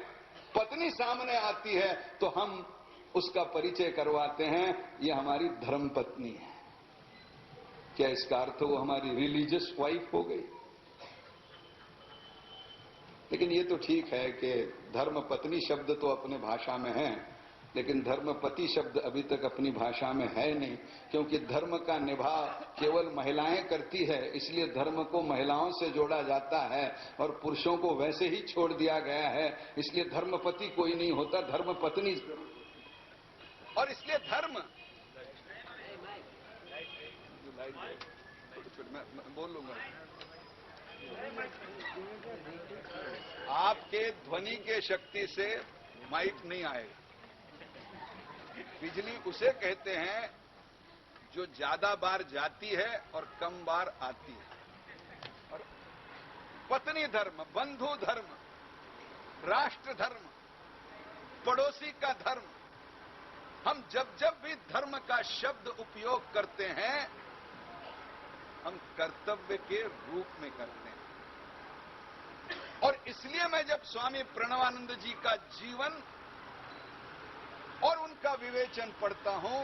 पत्नी सामने आती है तो हम उसका परिचय करवाते हैं, ये हमारी धर्म पत्नी है। क्या इसका अर्थ वो हमारी रिलीजियस वाइफ हो गई? लेकिन ये तो ठीक है कि धर्म पत्नी शब्द तो अपने भाषा में है, लेकिन धर्मपति शब्द अभी तक अपनी भाषा में है नहीं, क्योंकि धर्म का निभा केवल महिलाएं करती है, इसलिए धर्म को महिलाओं से जोड़ा जाता है और पुरुषों को वैसे ही छोड़ दिया गया है, इसलिए धर्मपति कोई नहीं होता, धर्मपत्नी। और इसलिए धर्म, मैं बोल लूंगा, आपके ध्वनि के शक्ति से माइक नहीं आएगा। बिजली उसे कहते हैं जो ज्यादा बार जाती है और कम बार आती है। और पत्नी धर्म, बंधु धर्म, राष्ट्र धर्म, पड़ोसी का धर्म, हम जब जब भी धर्म का शब्द उपयोग करते हैं हम कर्तव्य के रूप में करते हैं। और इसलिए मैं जब स्वामी प्रणवानंद जी का जीवन और उनका विवेचन पढ़ता हूं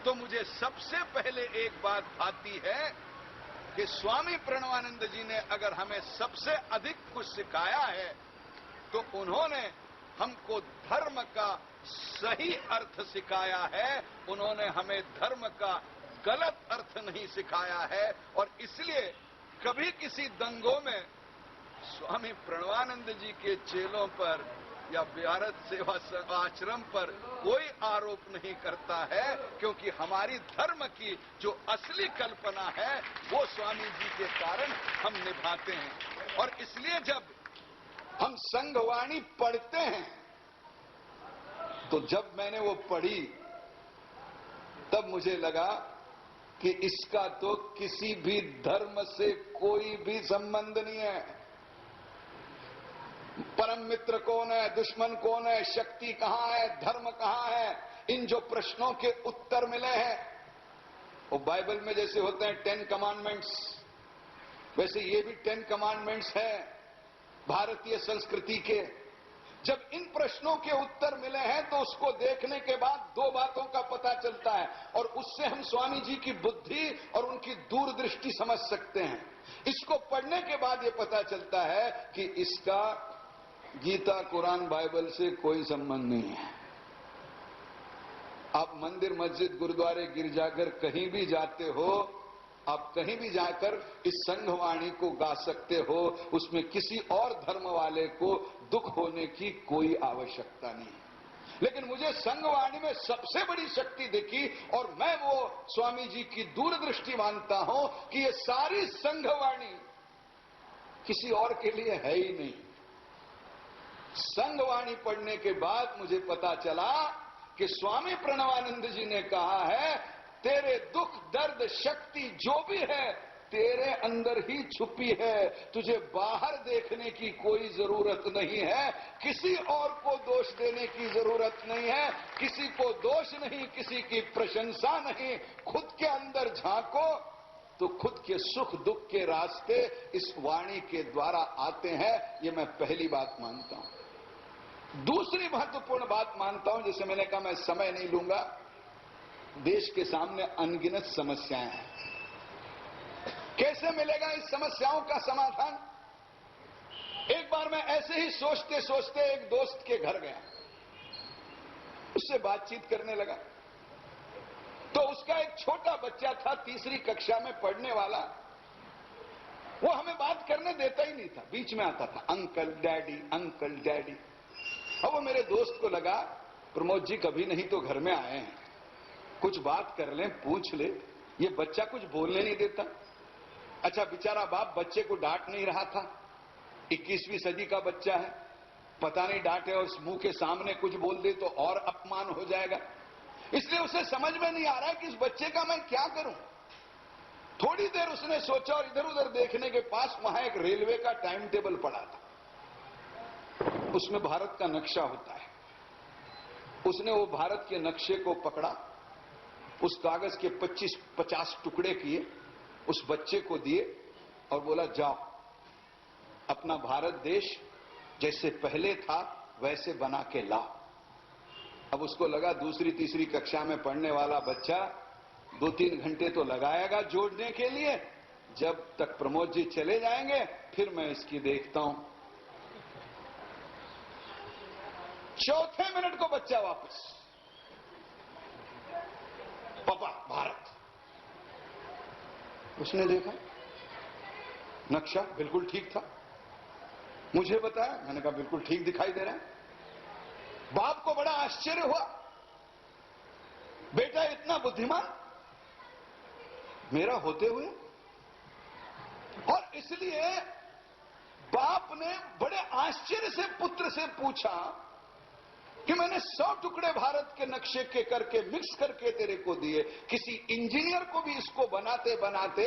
तो मुझे सबसे पहले एक बात आती है कि स्वामी प्रणवानंद जी ने अगर हमें सबसे अधिक कुछ सिखाया है तो उन्होंने हमको धर्म का सही अर्थ सिखाया है, उन्होंने हमें धर्म का गलत अर्थ नहीं सिखाया है। और इसलिए कभी किसी दंगों में स्वामी प्रणवानंद जी के चेलों पर या भारत सेवा आश्रम पर कोई आरोप नहीं करता है, क्योंकि हमारी धर्म की जो असली कल्पना है वो स्वामी जी के कारण हम निभाते हैं। और इसलिए जब हम संघवाणी पढ़ते हैं तो जब मैंने वो पढ़ी तब मुझे लगा कि इसका तो किसी भी धर्म से कोई भी संबंध नहीं है। परम मित्र कौन है, दुश्मन कौन है, शक्ति कहां है, धर्म कहां है, इन जो प्रश्नों के उत्तर मिले हैं वो बाइबल में जैसे होते हैं 10 कमांडमेंट्स, वैसे ये भी 10 कमांडमेंट्स है भारतीय संस्कृति के। जब इन प्रश्नों के उत्तर मिले हैं तो उसको देखने के बाद दो बातों का पता चलता है और उससे हम स्वामी जी की बुद्धि और उनकी दूरदृष्टि समझ सकते हैं। इसको पढ़ने के बाद ये पता चलता है कि इसका गीता, कुरान, बाइबल से कोई संबंध नहीं है। आप मंदिर, मस्जिद, गुरुद्वारे, गिरजाघर कहीं भी जाते हो, आप कहीं भी जाकर इस संघवाणी को गा सकते हो, उसमें किसी और धर्म वाले को दुख होने की कोई आवश्यकता नहीं है। लेकिन मुझे संघवाणी में सबसे बड़ी शक्ति दिखी और मैं वो स्वामी जी की दूरदृष्टि मानता हूं कि ये सारी संघवाणी किसी और के लिए है ही नहीं। संघवाणी पढ़ने के बाद मुझे पता चला कि स्वामी प्रणवानंद जी ने कहा है तेरे दुख, दर्द, शक्ति जो भी है तेरे अंदर ही छुपी है, तुझे बाहर देखने की कोई जरूरत नहीं है, किसी और को दोष देने की जरूरत नहीं है, किसी को दोष नहीं, किसी की प्रशंसा नहीं, खुद के अंदर झांको तो खुद के सुख दुख के रास्ते इस वाणी के द्वारा आते हैं। ये मैं पहली बात मानता हूं। दूसरी महत्वपूर्ण बात मानता हूं, जैसे मैंने कहा मैं समय नहीं लूंगा, देश के सामने अनगिनत समस्याएं हैं। कैसे मिलेगा इस समस्याओं का समाधान? एक बार मैं ऐसे ही सोचते सोचते एक दोस्त के घर गया, उससे बातचीत करने लगा तो उसका एक छोटा बच्चा था, तीसरी कक्षा में पढ़ने वाला, वो हमें बात करने देता ही नहीं था, बीच में आता था अंकल डैडी, अंकल डैडी। अब वो मेरे दोस्त को लगा प्रमोद जी कभी नहीं तो घर में आए हैं, कुछ बात कर लें, पूछ ले, ये बच्चा कुछ बोलने नहीं देता। अच्छा बेचारा बाप बच्चे को डांट नहीं रहा था, 21वीं सदी का बच्चा है, पता नहीं डांटे और मुंह के सामने कुछ बोल दे तो और अपमान हो जाएगा, इसलिए उसे समझ में नहीं आ रहा है कि इस बच्चे का मैं क्या करूं। थोड़ी देर उसने सोचा और इधर उधर देखने के पास वहां एक रेलवे का टाइम टेबल पड़ा था, उसमें भारत का नक्शा होता है। उसने वो भारत के नक्शे को पकड़ा, उस कागज के 25-50 टुकड़े किए, उस बच्चे को दिए और बोला जाओ अपना भारत देश जैसे पहले था वैसे बना के लाओ। अब उसको लगा दूसरी तीसरी कक्षा में पढ़ने वाला बच्चा 2-3 घंटे तो लगाएगा जोड़ने के लिए, जब तक प्रमोद जी चले जाएंगे फिर मैं इसकी देखता हूं। चौथे मिनट को बच्चा वापस, पापा भारत। उसने देखा नक्शा बिल्कुल ठीक था, मुझे बताया, मैंने कहा बिल्कुल ठीक दिखाई दे रहा है। बाप को बड़ा आश्चर्य हुआ, बेटा इतना बुद्धिमान मेरा होते हुए। और इसलिए बाप ने बड़े आश्चर्य से पुत्र से पूछा कि मैंने 100 टुकड़े भारत के नक्शे के करके मिक्स करके तेरे को दिए, किसी इंजीनियर को भी इसको बनाते बनाते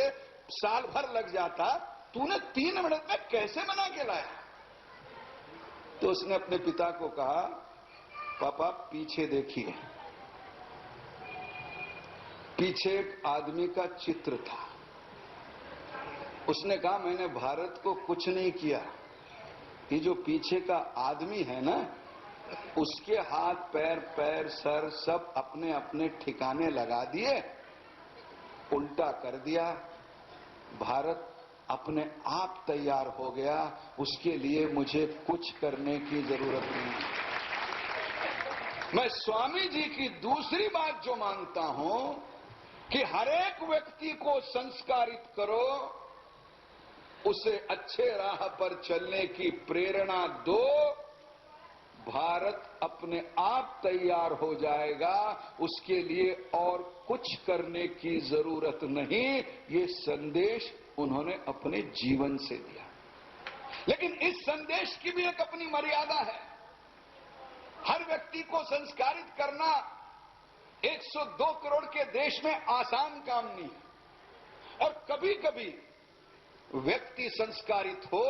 साल भर लग जाता, तूने 3 मिनट में कैसे बना के लाया? तो उसने अपने पिता को कहा, पापा पीछे देखिए। पीछे एक आदमी का चित्र था। उसने कहा, मैंने भारत को कुछ नहीं किया, ये जो पीछे का आदमी है ना, उसके हाथ पैर पैर सर सब अपने अपने ठिकाने लगा दिए, उल्टा कर दिया, भारत अपने आप तैयार हो गया, उसके लिए मुझे कुछ करने की जरूरत नहीं। मैं स्वामी जी की दूसरी बात जो मानता हूं कि हर एक व्यक्ति को संस्कारित करो, उसे अच्छे राह पर चलने की प्रेरणा दो, भारत अपने आप तैयार हो जाएगा, उसके लिए और कुछ करने की जरूरत नहीं। ये संदेश उन्होंने अपने जीवन से दिया। लेकिन इस संदेश की भी एक अपनी मर्यादा है। हर व्यक्ति को संस्कारित करना 102 करोड़ के देश में आसान काम नहीं है। और कभी कभी व्यक्ति संस्कारित हो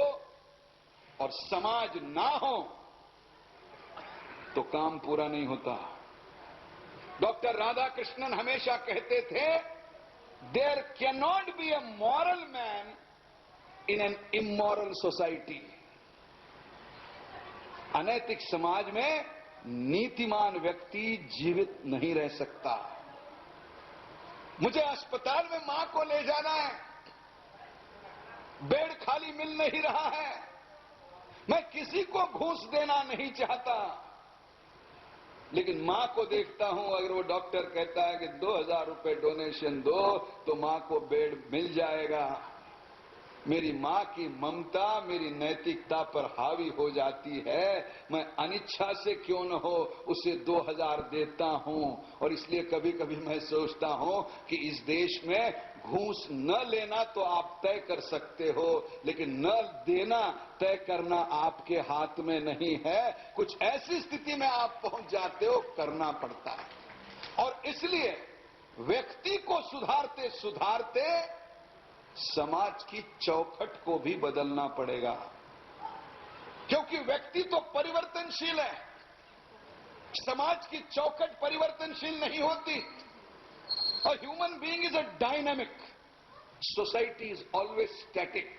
और समाज ना हो तो काम पूरा नहीं होता। डॉक्टर राधाकृष्णन हमेशा कहते थे, there can not be a moral man in an immoral society. अनैतिक समाज में नीतिमान व्यक्ति जीवित नहीं रह सकता। मुझे अस्पताल में मां को ले जाना है, बेड खाली मिल नहीं रहा है, मैं किसी को घूस देना नहीं चाहता, लेकिन मां को देखता हूं, अगर वो डॉक्टर कहता है कि 2000 रुपए डोनेशन दो तो मां को बेड मिल जाएगा। मेरी मां की ममता मेरी नैतिकता पर हावी हो जाती है, मैं अनिच्छा से क्यों न हो उसे 2000 देता हूं। और इसलिए कभी कभी मैं सोचता हूं कि इस देश में घूस न लेना तो आप तय कर सकते हो, लेकिन न देना तय करना आपके हाथ में नहीं है। कुछ ऐसी स्थिति में आप पहुंच जाते हो, करना पड़ता है। और इसलिए व्यक्ति को सुधारते सुधारते समाज की चौखट को भी बदलना पड़ेगा, क्योंकि व्यक्ति तो परिवर्तनशील है, समाज की चौखट परिवर्तनशील नहीं होती। और human being is a dynamic, society is always static.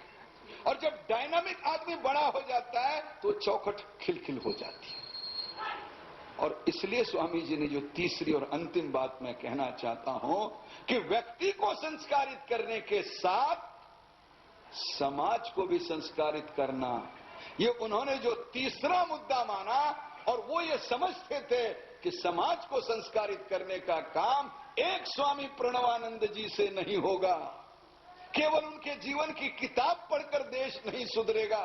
और जब डायनामिक आदमी बड़ा हो जाता है तो चौखट खिलखिल हो जाती है। और इसलिए स्वामी जी ने जो तीसरी और अंतिम बात मैं कहना चाहता हूं कि व्यक्ति को संस्कारित करने के साथ समाज को भी संस्कारित करना, ये उन्होंने जो तीसरा मुद्दा माना, और वो ये समझते थे कि समाज को संस्कारित करने का काम एक स्वामी प्रणवानंद जी से नहीं होगा। केवल उनके जीवन की किताब पढ़कर देश नहीं सुधरेगा।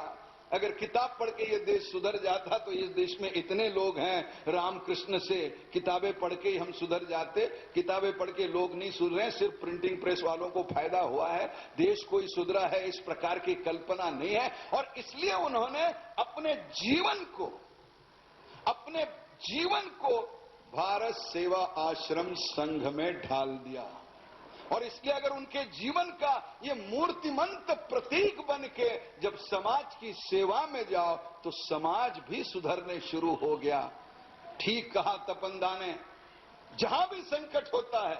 अगर किताब पढ़ के ये देश सुधर जाता तो इस देश में इतने लोग हैं रामकृष्ण से, किताबें पढ़ के ही हम सुधर जाते। किताबें पढ़ के लोग नहीं सुधरे हैं, सिर्फ प्रिंटिंग प्रेस वालों को फायदा हुआ है, देश कोई सुधरा है इस प्रकार की कल्पना नहीं है। और इसलिए उन्होंने अपने जीवन को भारत सेवा आश्रम संघ में ढाल दिया। और इसलिए अगर उनके जीवन का ये मूर्तिमंत प्रतीक बन के जब समाज की सेवा में जाओ तो समाज भी सुधरने शुरू हो गया। ठीक कहा तपनदा ने, जहां भी संकट होता है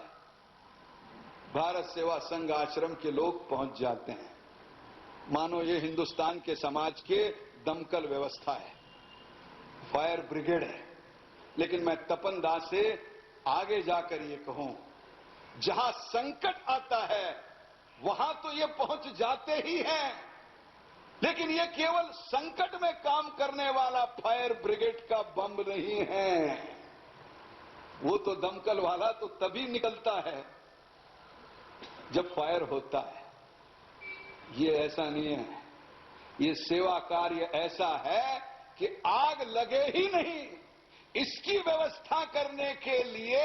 भारत सेवा संघ आश्रम के लोग पहुंच जाते हैं। मानो ये हिंदुस्तान के समाज के दमकल व्यवस्था है, फायर ब्रिगेड है। लेकिन मैं तपनदा से आगे जाकर ये कहूं, जहां संकट आता है वहां तो ये पहुंच जाते ही हैं, लेकिन ये केवल संकट में काम करने वाला फायर ब्रिगेड का बम नहीं है। वो तो दमकल वाला तो तभी निकलता है जब फायर होता है। ये ऐसा नहीं है, ये सेवा कार्य ऐसा है कि आग लगे ही नहीं, इसकी व्यवस्था करने के लिए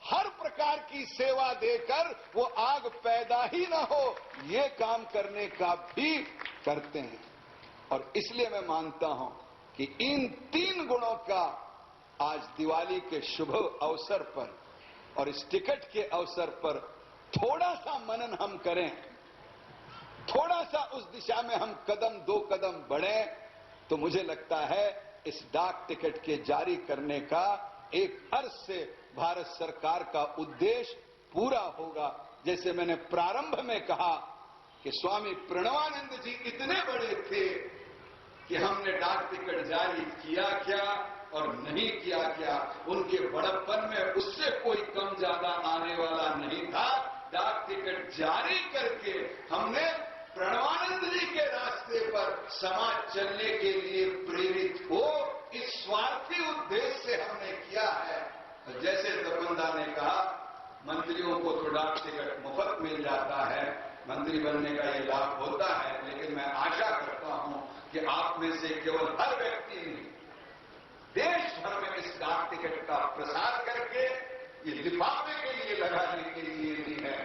हर प्रकार की सेवा देकर वो आग पैदा ही ना हो, ये काम करने का भी करते हैं। और इसलिए मैं मानता हूं कि इन 3 गुणों का आज दिवाली के शुभ अवसर पर और इस टिकट के अवसर पर थोड़ा सा मनन हम करें, थोड़ा सा उस दिशा में हम दो कदम बढ़ें, तो मुझे लगता है इस डाक टिकट के जारी करने का एक अर्थ से भारत सरकार का उद्देश्य पूरा होगा। जैसे मैंने प्रारंभ में कहा कि स्वामी प्रणवानंद जी इतने बड़े थे कि हमने डाक टिकट जारी किया क्या और नहीं किया क्या, उनके बड़प्पन में उससे कोई कम ज्यादा आने वाला नहीं था। डाक टिकट जारी करके हमने प्रणवानंद जी के रास्ते पर समाज चलने के लिए प्रेरित हो, इस स्वार्थी उद्देश्य से हमने किया है। जैसे तपंदा ने कहा, मंत्रियों को तो डाक टिकट मुफ्त मिल जाता है, मंत्री बनने का ये लाभ होता है, लेकिन मैं आशा करता हूं कि आप में से केवल हर व्यक्ति ने देश भर में इस डाक टिकट का प्रसार करके ये लिफाफे के लिए लगाने के लिए नहीं है,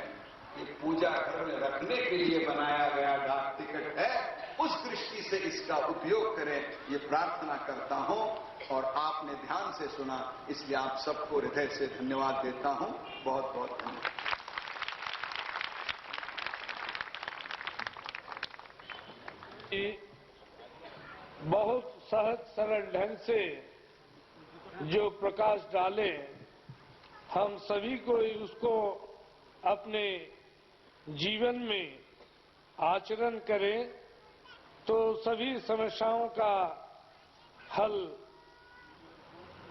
ये पूजा घर में रखने के लिए बनाया गया डाक टिकट है। उस दृष्टि से इसका उपयोग करें, ये प्रार्थना करता हूं। और आपने ध्यान से सुना, इसलिए आप सबको हृदय से धन्यवाद देता हूं। बहुत बहुत धन्यवाद। बहुत सहज सरल ढंग से जो प्रकाश डाले, हम सभी को उसको अपने जीवन में आचरण करें तो सभी समस्याओं का हल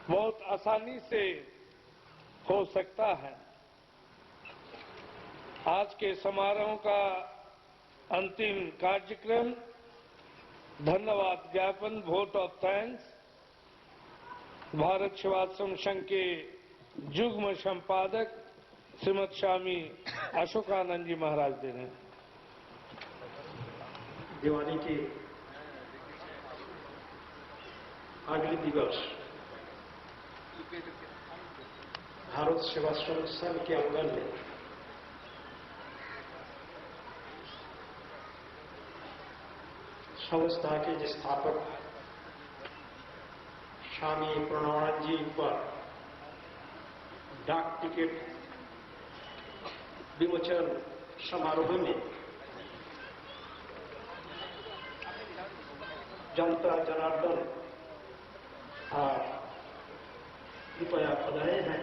बहुत आसानी से हो सकता है। आज के समारोह का अंतिम कार्यक्रम धन्यवाद ज्ञापन, vote of thanks, Bharat Sevashram संघ के युग्म संपादक श्रीमद स्वामी अशोकानंद जी महाराज दे रहे हैं। दिवाली के अगले दिवस भारत सेवाश्रम संघ के आंगन में संस्था के स्थापक स्वामी प्रणवानंद जी पर डाक टिकट विमोचन समारोह में जनता जनार्दन और कृपया पधारे हैं।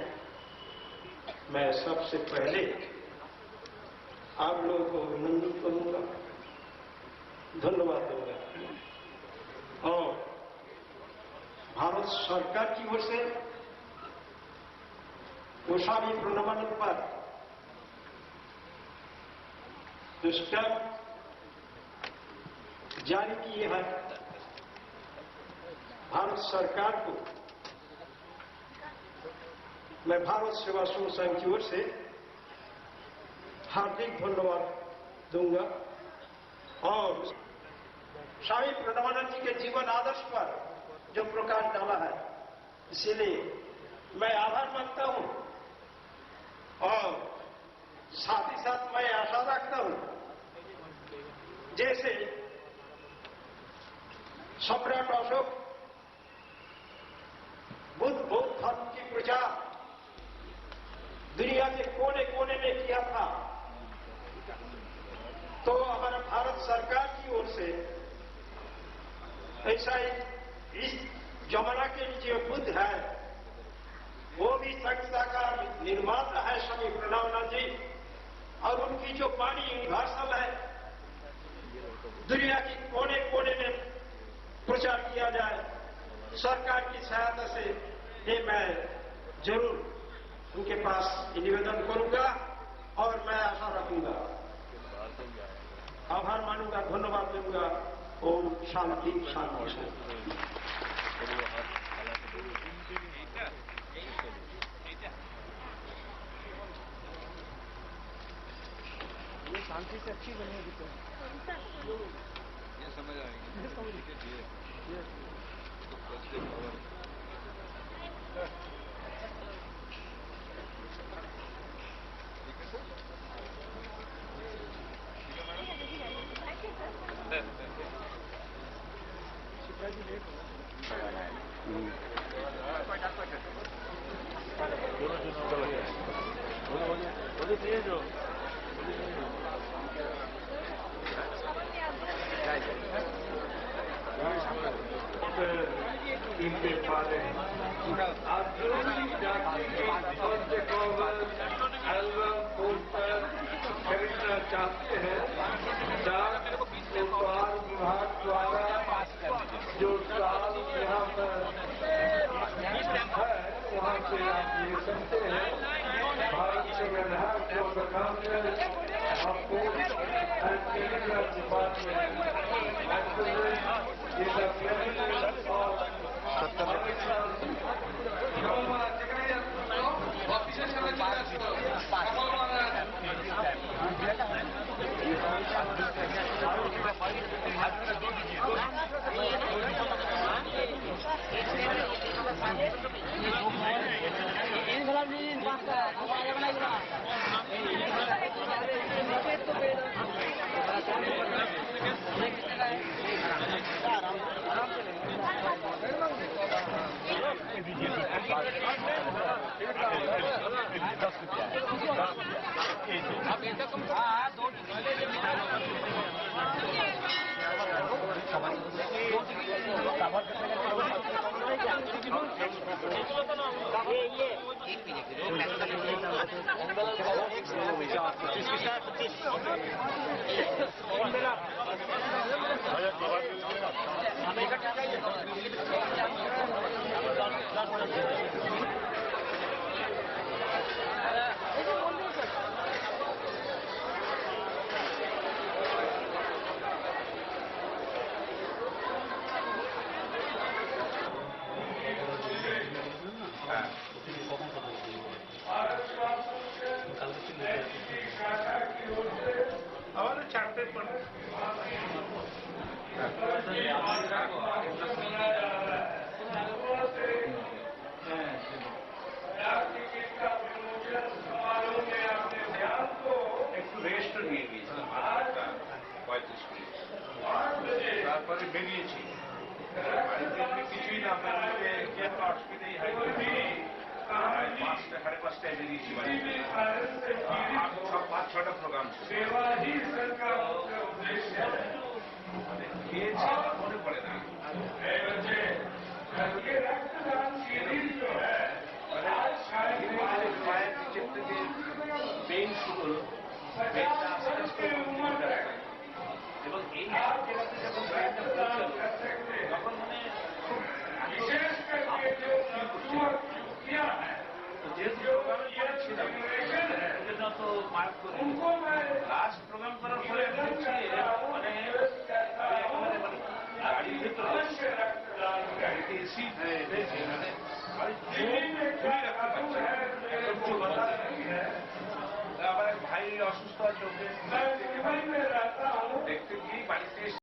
मैं सबसे पहले आप लोगों को अभिनंदन करूंगा, धन्यवाद दूंगा और भारत सरकार की ओर से स्वामी प्रणवानंद पर जो स्टैम्प जारी किए हैं, भारत सरकार को मैं भारत सेवाश्रम संघ की ओर से हार्दिक धन्यवाद दूंगा और स्वामी प्रणवानंद जी के जीवन आदर्श पर जो प्रकाश डाला है, इसीलिए मैं आभार मानता हूं और साथ ही साथ मैं आशा रखता हूं जैसे सम्राट अशोक बुद्ध धर्म की प्रचार दुनिया के कोने कोने में किया था, तो हमारा भारत सरकार की ओर से ऐसा ही इस जमाना के जो बुद्ध है वो भी संस्था का निर्माता है स्वामी प्रणवानंद जी, और उनकी जो वाणी यूनिवर्सल है, दुनिया के कोने कोने में प्रचार किया जाए सरकार की सहायता से। ये मैं जरूर उनके पास निवेदन करूंगा और मैं आशा रखूंगा, आभार मानूंगा, धन्यवाद दूंगा। ओम शांति शांति शांति। ये शांति से अच्छी बनेगी तो ये समझ आएगी। इनके बारे आप जो भी एल्बम पोस्टर खरीदना चाहते हैं डाक व्यापार विभाग द्वारा जो स्टॉल यहाँ पर है वहाँ से आप ले सकते हैं। भारत संविधान को दिखाकर आपको टेलीग्राफ डिपार्टमेंट বেরিয়েছি কিছুই না অসুবিধাই হয় 5:30 বেরিয়েছি সব 5-6টা প্রোগ্রাম খেয়েছি মনে পড়ে না পায়ের নিচের থেকে পেইন শুরু এবং এই জায়গাতে যখন ব্রেনটা পৌঁছালো তখন মানে যেহেতু প্রোগ্রামে ছিলাম ওজন্য তো মার্ক করে লাস্ট প্রোগ্রাম করার পরে দেখছি মানে গাড়ির ভেতরে গাড়িতে এসি মানে আবার ভাই অসুস্থ আছে ওকে দেখতে গিয়ে বাড়িতে